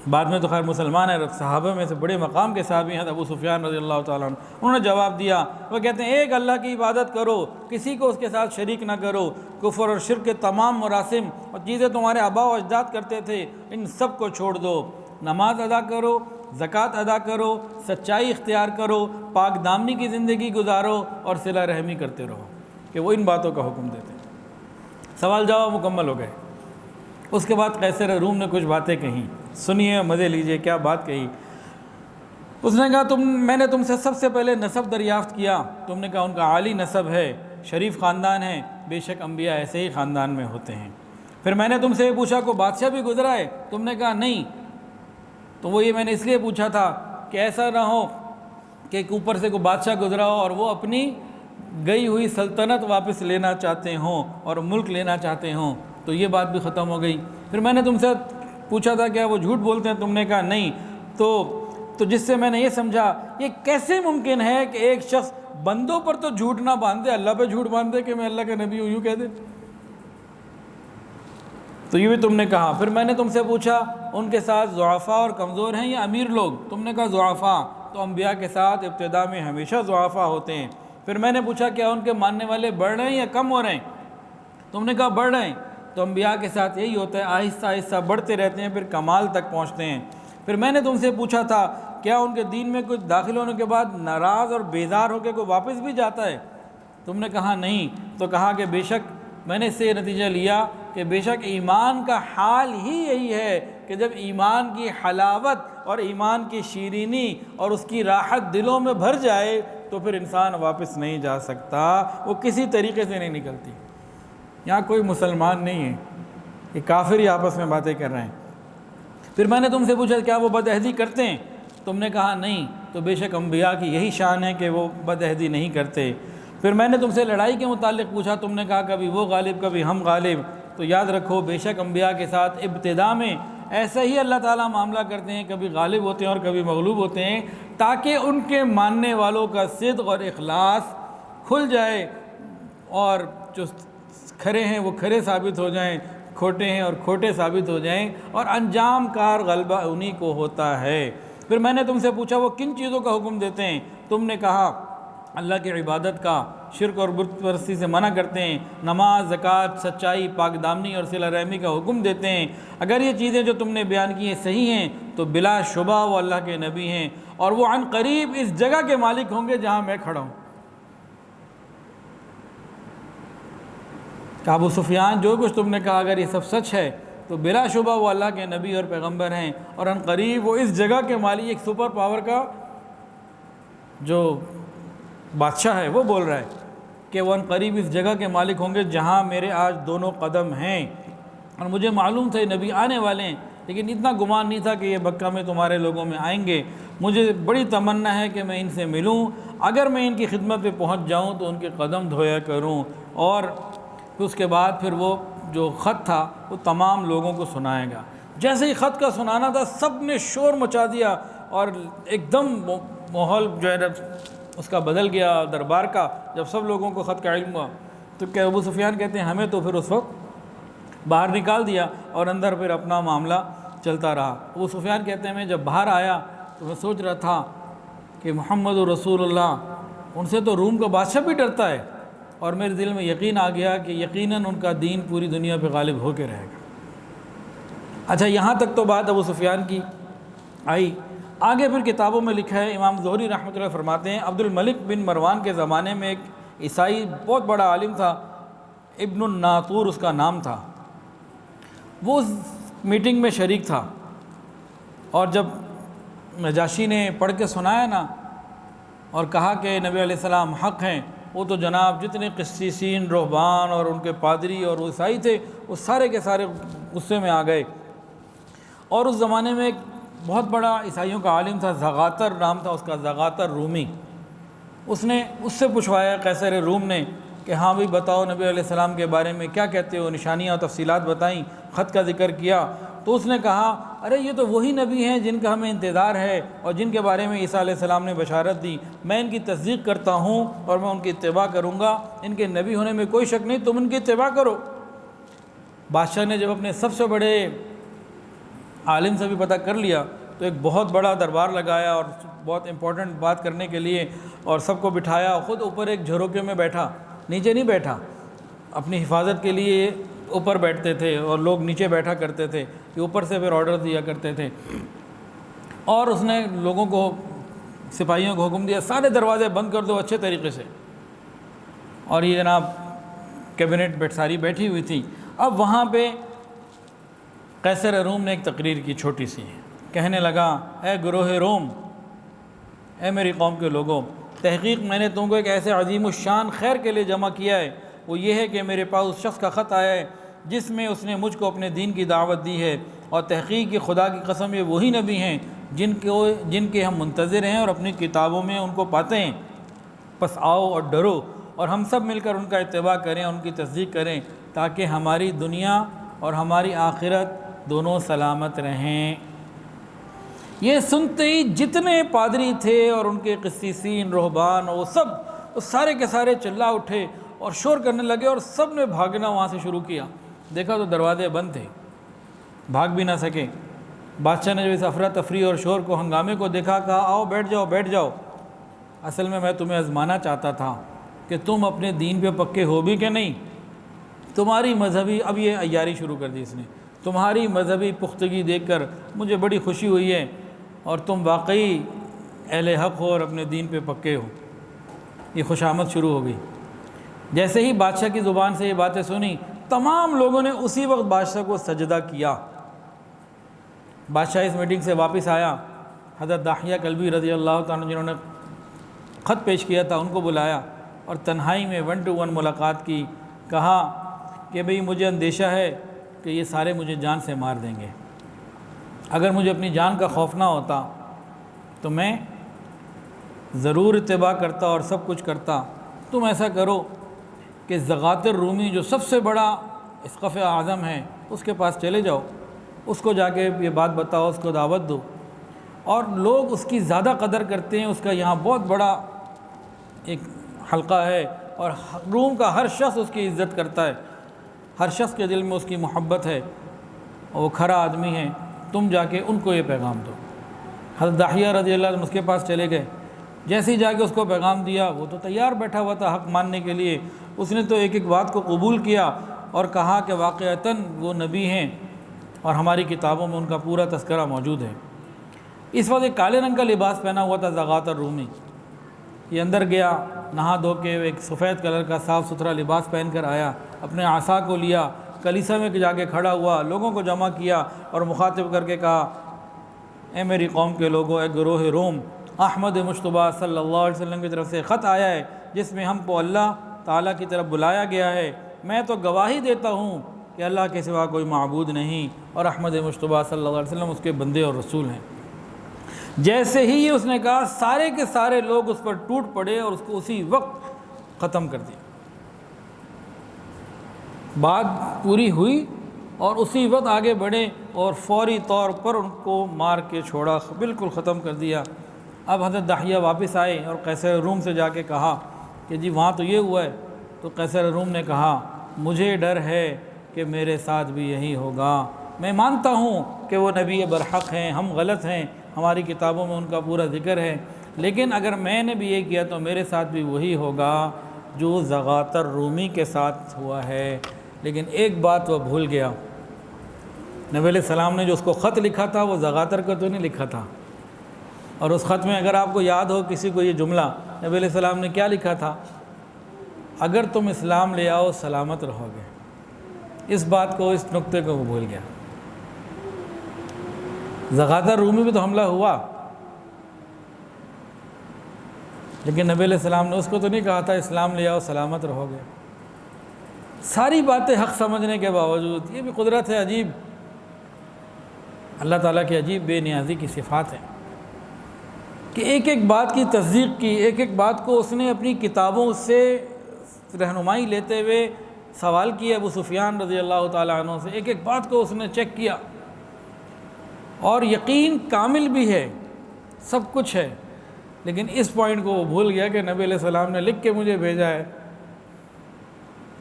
بعد میں تو خیر مسلمان ہیں، صحابہ میں سے بڑے مقام کے صحابی ہیں ابو سفیان رضی اللہ تعالیٰ عنہ، انہوں نے جواب دیا، وہ کہتے ہیں ایک اللہ کی عبادت کرو، کسی کو اس کے ساتھ شریک نہ کرو، کفر اور شرک کے تمام مراسم اور چیزیں تمہارے آباء و اجداد کرتے تھے ان سب کو چھوڑ دو، نماز ادا کرو، زکوٰۃ ادا کرو، سچائی اختیار کرو، پاک دامنی کی زندگی گزارو اور صلہ رحمی کرتے رہو، کہ وہ ان باتوں کا حکم دیتے ہیں۔ سوال جواب مکمل ہو گئے۔ اس کے بعد قیصر روم نے کچھ باتیں کہیں، سنیے مزے لیجئے کیا بات کہی۔ اس نے کہا میں نے تم سے سب سے پہلے نسب دریافت کیا، تم نے کہا ان کا عالی نسب ہے، شریف خاندان ہے، بے شک انبیاء ایسے ہی خاندان میں ہوتے ہیں۔ پھر میں نے تم سے یہ پوچھا کوئی بادشاہ بھی گزرا ہے؟ تم نے کہا نہیں۔ تو وہ یہ میں نے اس لیے پوچھا تھا کہ ایسا نہ ہو کہ اوپر سے کوئی بادشاہ گزرا ہو اور وہ اپنی گئی ہوئی سلطنت واپس لینا چاہتے ہوں اور ملک لینا چاہتے ہوں، تو یہ بات بھی ختم ہو گئی۔ پھر میں نے تم سے پوچھا تھا کیا وہ جھوٹ بولتے ہیں؟ تم نے کہا نہیں۔ تو جس سے میں نے یہ سمجھا یہ کیسے ممکن ہے کہ ایک شخص بندوں پر تو جھوٹ نہ باندھے، اللہ پہ جھوٹ باندھے کہ میں اللہ کا نبی ہوں یوں کہہ دے؟ تو یہ بھی تم نے کہا۔ پھر میں نے تم سے پوچھا ان کے ساتھ ضعفاء اور کمزور ہیں یا امیر لوگ؟ تم نے کہا ضعفاء، تو انبیاء کے ساتھ ابتدا میں ہمیشہ ضعفاء ہوتے ہیں۔ پھر میں نے پوچھا کیا ان کے ماننے والے بڑھ رہے ہیں یا کم ہو رہے ہیں؟ تم نے کہا بڑھ رہے ہیں۔ تو انبیاء کے ساتھ یہی ہوتا ہے، آہستہ آہستہ بڑھتے رہتے ہیں، پھر کمال تک پہنچتے ہیں۔ پھر میں نے تم سے پوچھا تھا کیا ان کے دین میں کچھ داخل ہونے کے بعد ناراض اور بیزار ہو کے کوئی واپس بھی جاتا ہے؟ تم نے کہا نہیں۔ تو کہا کہ بے شک میں نے اس سے یہ نتیجہ لیا کہ بے شک ایمان کا حال ہی یہی ہے کہ جب ایمان کی حلاوت اور ایمان کی شیرینی اور اس کی راحت دلوں میں بھر جائے تو پھر انسان واپس نہیں جا سکتا، وہ کسی طریقے سے نہیں نکلتی۔ یہاں کوئی مسلمان نہیں ہے، یہ کافر ہی آپس میں باتیں کر رہے ہیں۔ پھر میں نے تم سے پوچھا کیا وہ بدعہدی کرتے ہیں؟ تم نے کہا نہیں۔ تو بے شک انبیاء کی یہی شان ہے کہ وہ بدعہدی نہیں کرتے۔ پھر میں نے تم سے لڑائی کے متعلق پوچھا، تم نے کہا کبھی وہ غالب کبھی ہم غالب۔ تو یاد رکھو بے شک انبیاء کے ساتھ ابتدا میں ایسا ہی اللہ تعالیٰ معاملہ کرتے ہیں، کبھی غالب ہوتے ہیں اور کبھی مغلوب ہوتے ہیں، تاکہ ان کے ماننے والوں کا صدق اور اخلاص کھل جائے اور جو کھرے ہیں وہ کھرے ثابت ہو جائیں، کھوٹے ہیں اور کھوٹے ثابت ہو جائیں، اور انجام کار غلبہ انہی کو ہوتا ہے۔ پھر میں نے تم سے پوچھا وہ کن چیزوں کا حکم دیتے ہیں؟ تم نے کہا اللہ کی عبادت کا، شرک اور بت پرستی سے منع کرتے ہیں، نماز، زکوٰۃ، سچائی، پاک دامنی اور صلہ رحمی کا حکم دیتے ہیں۔ اگر یہ چیزیں جو تم نے بیان کی ہیں صحیح ہیں تو بلا شبہ وہ اللہ کے نبی ہیں، اور وہ عن قریب اس جگہ کے مالک ہوں گے جہاں میں کھڑا ہوں۔ کہ ابو سفیان جو کچھ تم نے کہا اگر یہ سب سچ ہے تو بلا شبہ وہ اللہ کے نبی اور پیغمبر ہیں، اور عن قریب وہ اس جگہ کے مالک، ایک سپر پاور کا جو بادشاہ ہے وہ بول رہا ہے کہ وہ عن قریب اس جگہ کے مالک ہوں گے جہاں میرے آج دونوں قدم ہیں۔ اور مجھے معلوم تھا یہ نبی آنے والے ہیں، لیکن اتنا گمان نہیں تھا کہ یہ مکہ میں تمہارے لوگوں میں آئیں گے۔ مجھے بڑی تمنا ہے کہ میں ان سے ملوں، اگر میں ان کی خدمت پہ پہنچ جاؤں تو ان کے قدم دھویا کروں، اور پھر اس کے بعد پھر وہ جو خط تھا وہ تمام لوگوں کو سنائے گا۔ جیسے ہی خط کا سنانا تھا سب نے شور مچا دیا، اور ایک دم ماحول جو ہے اس کا بدل گیا دربار کا، جب سب لوگوں کو خط کا علم ہوا۔ تو کہ ابو سفیان کہتے ہیں ہمیں تو پھر اس وقت باہر نکال دیا اور اندر پھر اپنا معاملہ چلتا رہا۔ ابو سفیان کہتے ہیں میں جب باہر آیا تو میں سوچ رہا تھا کہ محمد رسول اللہ، ان سے تو روم کا بادشاہ بھی ڈرتا ہے، اور میرے دل میں یقین آ گیا کہ یقیناً ان کا دین پوری دنیا پہ غالب ہو کے رہے گا۔ اچھا، یہاں تک تو بات ابو سفیان کی آئی۔ آگے پھر کتابوں میں لکھا ہے، امام زہری رحمۃ اللہ فرماتے ہیں عبد الملک بن مروان کے زمانے میں ایک عیسائی بہت بڑا عالم تھا، ابن الناطور اس کا نام تھا۔ وہ اس میٹنگ میں شریک تھا، اور جب نجاشی نے پڑھ کے سنایا نا اور کہا کہ نبی علیہ السلام حق ہیں، وہ تو جناب جتنے قسیسین، رہبان اور ان کے پادری اور عیسائی تھے وہ سارے کے سارے غصے میں آ گئے۔ اور اس زمانے میں ایک بہت بڑا عیسائیوں کا عالم تھا، زغاتر نام تھا اس کا، زغاتر رومی۔ اس نے اس سے پوچھوایا قیصر روم نے کہ ہاں بھی بتاؤ نبی علیہ السلام کے بارے میں کیا کہتے ہو، نشانیاں اور تفصیلات بتائیں، خط کا ذکر کیا۔ تو اس نے کہا ارے یہ تو وہی نبی ہیں جن کا ہمیں انتظار ہے اور جن کے بارے میں عیسیٰ علیہ السلام نے بشارت دی، میں ان کی تصدیق کرتا ہوں اور میں ان کی اتباع کروں گا، ان کے نبی ہونے میں کوئی شک نہیں، تم ان کی اتباع کرو۔ بادشاہ نے جب اپنے سب سے بڑے عالم سے بھی پتہ کر لیا تو ایک بہت بڑا دربار لگایا اور بہت امپورٹنٹ بات کرنے کے لیے، اور سب کو بٹھایا، خود اوپر ایک جھروکے میں بیٹھا، نیچے نہیں بیٹھا، اپنی حفاظت کے لیے اوپر بیٹھتے تھے اور لوگ نیچے بیٹھا کرتے تھے، کہ اوپر سے پھر آرڈر دیا کرتے تھے۔ اور اس نے لوگوں کو، سپاہیوں کو حکم دیا سارے دروازے بند کر دو اچھے طریقے سے، اور یہ جناب کیبنٹ ساری بیٹھی ہوئی تھی۔ اب وہاں پہ قیصر روم نے ایک تقریر کی چھوٹی سی، کہنے لگا اے گروہ روم، اے میری قوم کے لوگوں، تحقیق میں نے تم کو ایک ایسے عظیم الشان خیر کے لیے جمع کیا ہے، وہ یہ ہے کہ میرے پاس اس شخص کا خط آیا ہے جس میں اس نے مجھ کو اپنے دین کی دعوت دی ہے، اور تحقیق کی خدا کی قسم یہ وہی نبی ہیں جن کے ہم منتظر ہیں اور اپنی کتابوں میں ان کو پاتے ہیں۔ پس آؤ اور ڈرو اور ہم سب مل کر ان کا اتباع کریں، ان کی تصدیق کریں، تاکہ ہماری دنیا اور ہماری آخرت دونوں سلامت رہیں۔ یہ سنتے ہی جتنے پادری تھے اور ان کے قسیسین، رہبان، وہ سارے کے سارے چلا اٹھے اور شور کرنے لگے، اور سب نے بھاگنا وہاں سے شروع کیا۔ دیکھا تو دروازے بند تھے، بھاگ بھی نہ سکے۔ بادشاہ نے جب اس افراتفری اور شور کو، ہنگامے کو دیکھا، کہا آؤ بیٹھ جاؤ بیٹھ جاؤ، اصل میں تمہیں آزمانا چاہتا تھا کہ تم اپنے دین پہ پکے ہو بھی کہ نہیں۔ تمہاری مذہبی، اب یہ عیاری شروع کر دی اس نے، تمہاری مذہبی پختگی دیکھ کر مجھے بڑی خوشی ہوئی ہے، اور تم واقعی اہل حق ہو اور اپنے دین پہ پکے ہو۔ یہ خوشامد شروع ہو گئی۔ جیسے ہی بادشاہ کی زبان سے یہ باتیں سنی، تمام لوگوں نے اسی وقت بادشاہ کو سجدہ کیا۔ بادشاہ اس میٹنگ سے واپس آیا، حضرت داحیہ کلبی رضی اللہ تعالیٰ جنہوں نے خط پیش کیا تھا ان کو بلایا اور تنہائی میں 1 to 1 ملاقات کی۔ کہا کہ بھئی مجھے اندیشہ ہے کہ یہ سارے مجھے جان سے مار دیں گے، اگر مجھے اپنی جان کا خوف نہ ہوتا تو میں ضرور اتباع کرتا اور سب کچھ کرتا۔ تم ایسا کرو کہ زغاتر رومی جو سب سے بڑا اسقف اعظم ہے اس کے پاس چلے جاؤ، اس کو جا کے یہ بات بتاؤ، اس کو دعوت دو، اور لوگ اس کی زیادہ قدر کرتے ہیں، اس کا یہاں بہت بڑا ایک حلقہ ہے، اور روم کا ہر شخص اس کی عزت کرتا ہے، ہر شخص کے دل میں اس کی محبت ہے، اور وہ کھرا آدمی ہے، تم جا کے ان کو یہ پیغام دو۔ حضرت داحیہ رضی اللہ عنہ اس کے پاس چلے گئے، جیسے ہی جا کے اس کو پیغام دیا، وہ تو تیار بیٹھا ہوا تھا حق ماننے کے لیے، اس نے تو ایک ایک بات کو قبول کیا اور کہا کہ واقعتاً وہ نبی ہیں اور ہماری کتابوں میں ان کا پورا تذکرہ موجود ہے۔ اس وقت ایک کالے رنگ کا لباس پہنا ہوا تھا زغاۃ الرومی، یہ اندر گیا، نہا دھو کے ایک سفید کلر کا صاف ستھرا لباس پہن کر آیا، اپنے عصا کو لیا، کلیسا میں جا کے کھڑا ہوا، لوگوں کو جمع کیا اور مخاطب کر کے کہا، اے میری قوم کے لوگوں، اے گروہ روم، احمد مجتبیٰ صلی اللہ علیہ وسلم کی طرف سے خط آیا ہے جس میں ہم کو اللہ تعالیٰ کی طرف بلایا گیا ہے۔ میں تو گواہی دیتا ہوں کہ اللہ کے سوا کوئی معبود نہیں اور احمد مجتبیٰ صلی اللہ علیہ وسلم اس کے بندے اور رسول ہیں۔ جیسے ہی اس نے کہا، سارے کے سارے لوگ اس پر ٹوٹ پڑے اور اس کو اسی وقت ختم کر دیا۔ بات پوری ہوئی اور اسی وقت آگے بڑھے اور فوری طور پر ان کو مار کے چھوڑا، بالکل ختم کر دیا۔ اب حضرت داحیہ واپس آئے اور قیصر روم سے جا کے کہا کہ جی وہاں تو یہ ہوا ہے، تو قیصر روم نے کہا، مجھے ڈر ہے کہ میرے ساتھ بھی یہی ہوگا۔ میں مانتا ہوں کہ وہ نبی برحق ہیں، ہم غلط ہیں، ہماری کتابوں میں ان کا پورا ذکر ہے، لیکن اگر میں نے بھی یہ کیا تو میرے ساتھ بھی وہی ہوگا جو زغاۃ الرومی کے ساتھ ہوا ہے۔ لیکن ایک بات وہ بھول گیا، نبی علیہ السلام نے جو اس کو خط لکھا تھا وہ زغاتر کو تو نہیں لکھا تھا، اور اس خط میں اگر آپ کو یاد ہو کسی کو یہ جملہ، نبی علیہ السلام نے کیا لکھا تھا؟ اگر تم اسلام لے آؤ سلامت رہو گے۔ اس بات کو، اس نقطے کو وہ بھول گیا۔ زغاۃ الرومی بھی تو حملہ ہوا، لیکن نبی علیہ السلام نے اس کو تو نہیں کہا تھا اسلام لے آؤ سلامت رہو گے۔ ساری باتیں حق سمجھنے کے باوجود، یہ بھی قدرت ہے عجیب، اللہ تعالیٰ کی عجیب بے نیازی کی صفات ہے کہ ایک ایک بات کی تصدیق کی، ایک ایک بات کو اس نے اپنی کتابوں سے رہنمائی لیتے ہوئے سوال کیا ابو سفیان رضی اللہ تعالیٰ عنہ سے، ایک ایک بات کو اس نے چیک کیا اور یقین کامل بھی ہے، سب کچھ ہے، لیکن اس پوائنٹ کو وہ بھول گیا کہ نبی علیہ السلام نے لکھ کے مجھے بھیجا ہے،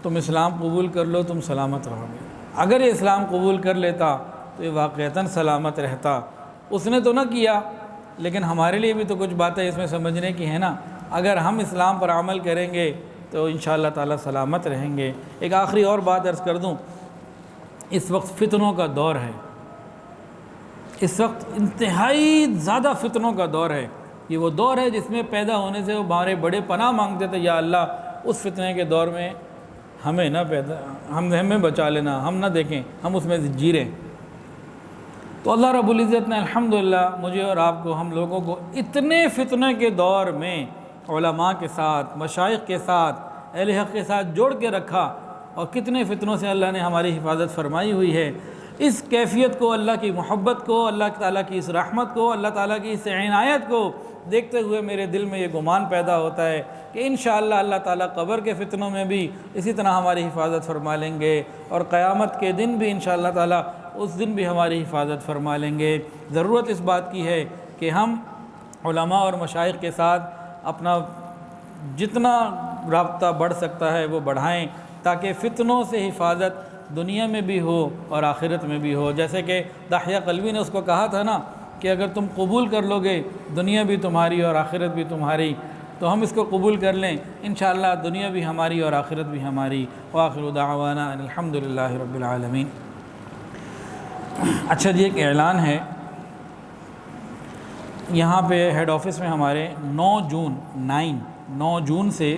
تم اسلام قبول کر لو تم سلامت رہو گے۔ اگر یہ اسلام قبول کر لیتا تو یہ واقعتاً سلامت رہتا۔ اس نے تو نہ کیا، لیکن ہمارے لیے بھی تو کچھ باتیں اس میں سمجھنے کی ہیں نا، اگر ہم اسلام پر عمل کریں گے تو انشاءاللہ تعالیٰ سلامت رہیں گے۔ ایک آخری اور بات عرض کر دوں، اس وقت فتنوں کا دور ہے، اس وقت انتہائی زیادہ فتنوں کا دور ہے۔ یہ وہ دور ہے جس میں پیدا ہونے سے وہ ہمارے بڑے پناہ مانگتے تھے، یا اللہ اس فتنے کے دور میں ہمیں نہ ہمیں بچا لینا، ہم نہ دیکھیں، ہم اس میں جی رہے۔ تو اللہ رب العزت نے الحمدللہ مجھے اور آپ کو، ہم لوگوں کو اتنے فتنے کے دور میں علماء کے ساتھ، مشائخ کے ساتھ، اہل حق کے ساتھ جوڑ کے رکھا، اور کتنے فتنوں سے اللہ نے ہماری حفاظت فرمائی ہوئی ہے۔ اس کیفیت کو، اللہ کی محبت کو، اللہ تعالیٰ کی اس رحمت کو، اللہ تعالیٰ کی اس عنایت کو دیکھتے ہوئے میرے دل میں یہ گمان پیدا ہوتا ہے کہ انشاءاللہ اللہ تعالیٰ قبر کے فتنوں میں بھی اسی طرح ہماری حفاظت فرما لیں گے، اور قیامت کے دن بھی انشاءاللہ تعالیٰ اس دن بھی ہماری حفاظت فرما لیں گے۔ ضرورت اس بات کی ہے کہ ہم علماء اور مشائخ کے ساتھ اپنا جتنا رابطہ بڑھ سکتا ہے وہ بڑھائیں، تاکہ فتنوں سے حفاظت دنیا میں بھی ہو اور آخرت میں بھی ہو۔ جیسے کہ داحیہ قلبی نے اس کو کہا تھا نا کہ اگر تم قبول کر لو گے دنیا بھی تمہاری اور آخرت بھی تمہاری، تو ہم اس کو قبول کر لیں، انشاءاللہ دنیا بھی ہماری اور آخرت بھی ہماری۔ وآخر دعوانا ان الحمدللہ رب العالمین۔ اچھا جی، ایک اعلان ہے، یہاں پہ ہیڈ آفس میں ہمارے 9 جون سے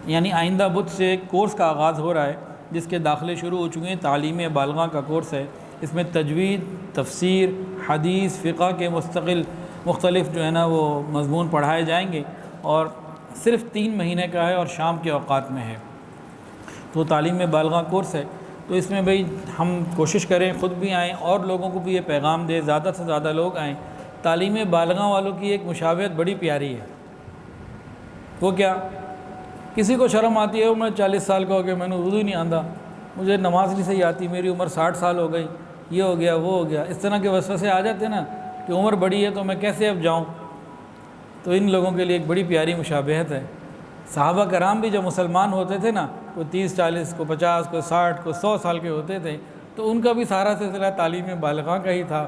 یعنی آئندہ بدھ سے کورس کا آغاز ہو رہا ہے، جس کے داخلے شروع ہو چکے ہیں۔ تعلیم بالغاہ کا کورس ہے، اس میں تجوید، تفسیر، حدیث، فقہ کے مختلف جو ہے نا وہ مضمون پڑھائے جائیں گے، اور صرف 3 مہینے کا ہے اور شام کے اوقات میں ہے۔ تو تعلیم بالغاہ کورس ہے، تو اس میں بھئی ہم کوشش کریں خود بھی آئیں اور لوگوں کو بھی یہ پیغام دیں، زیادہ سے زیادہ لوگ آئیں۔ تعلیم بالغاہ والوں کی ایک مشابہت بڑی پیاری ہے، وہ کیا؟ کسی کو شرم آتی ہے، میں 40 سال کا ہو گیا، میں نے اردو ہی نہیں آتا، مجھے نماز نہیں صحیح آتی، میری عمر 60 سال ہو گئی، یہ ہو گیا وہ ہو گیا، اس طرح کے وسوسے آ جاتے ہیں نا کہ عمر بڑی ہے تو میں کیسے اب جاؤں۔ تو ان لوگوں کے لیے ایک بڑی پیاری مشابہت ہے۔ صحابہ کرام بھی جب مسلمان ہوتے تھے نا، کوئی 30 40 کو 50 کو 60 کو 100 سال کے ہوتے تھے، تو ان کا بھی سارا سلسلہ تعلیم بالغاہ کا ہی تھا۔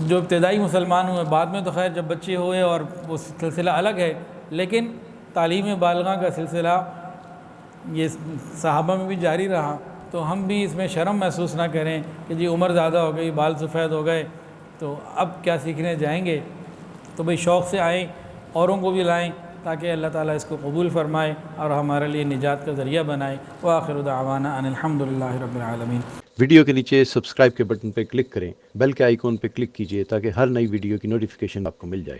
جو ابتدائی مسلمان ہوئے، بعد میں تو خیر جب بچے ہوئے اور وہ سلسلہ الگ ہے، لیکن تعلیم بالغاں کا سلسلہ یہ صحابہ میں بھی جاری رہا، تو ہم بھی اس میں شرم محسوس نہ کریں کہ جی عمر زیادہ ہو گئی، بال سفید ہو گئے تو اب کیا سیکھنے جائیں گے. تو بھئی شوق سے آئیں، اوروں کو بھی لائیں تاکہ اللہ تعالیٰ اس کو قبول فرمائے اور ہمارے لیے نجات کا ذریعہ بنائے. وآخر دعوانا ان الحمدللہ رب العالمین. ویڈیو کے نیچے سبسکرائب کے بٹن پہ کلک کریں، بیل کے آئیکن پہ کلک کیجئے تاکہ ہر نئی ویڈیو کی نوٹیفیکیشن آپ کو مل جائے.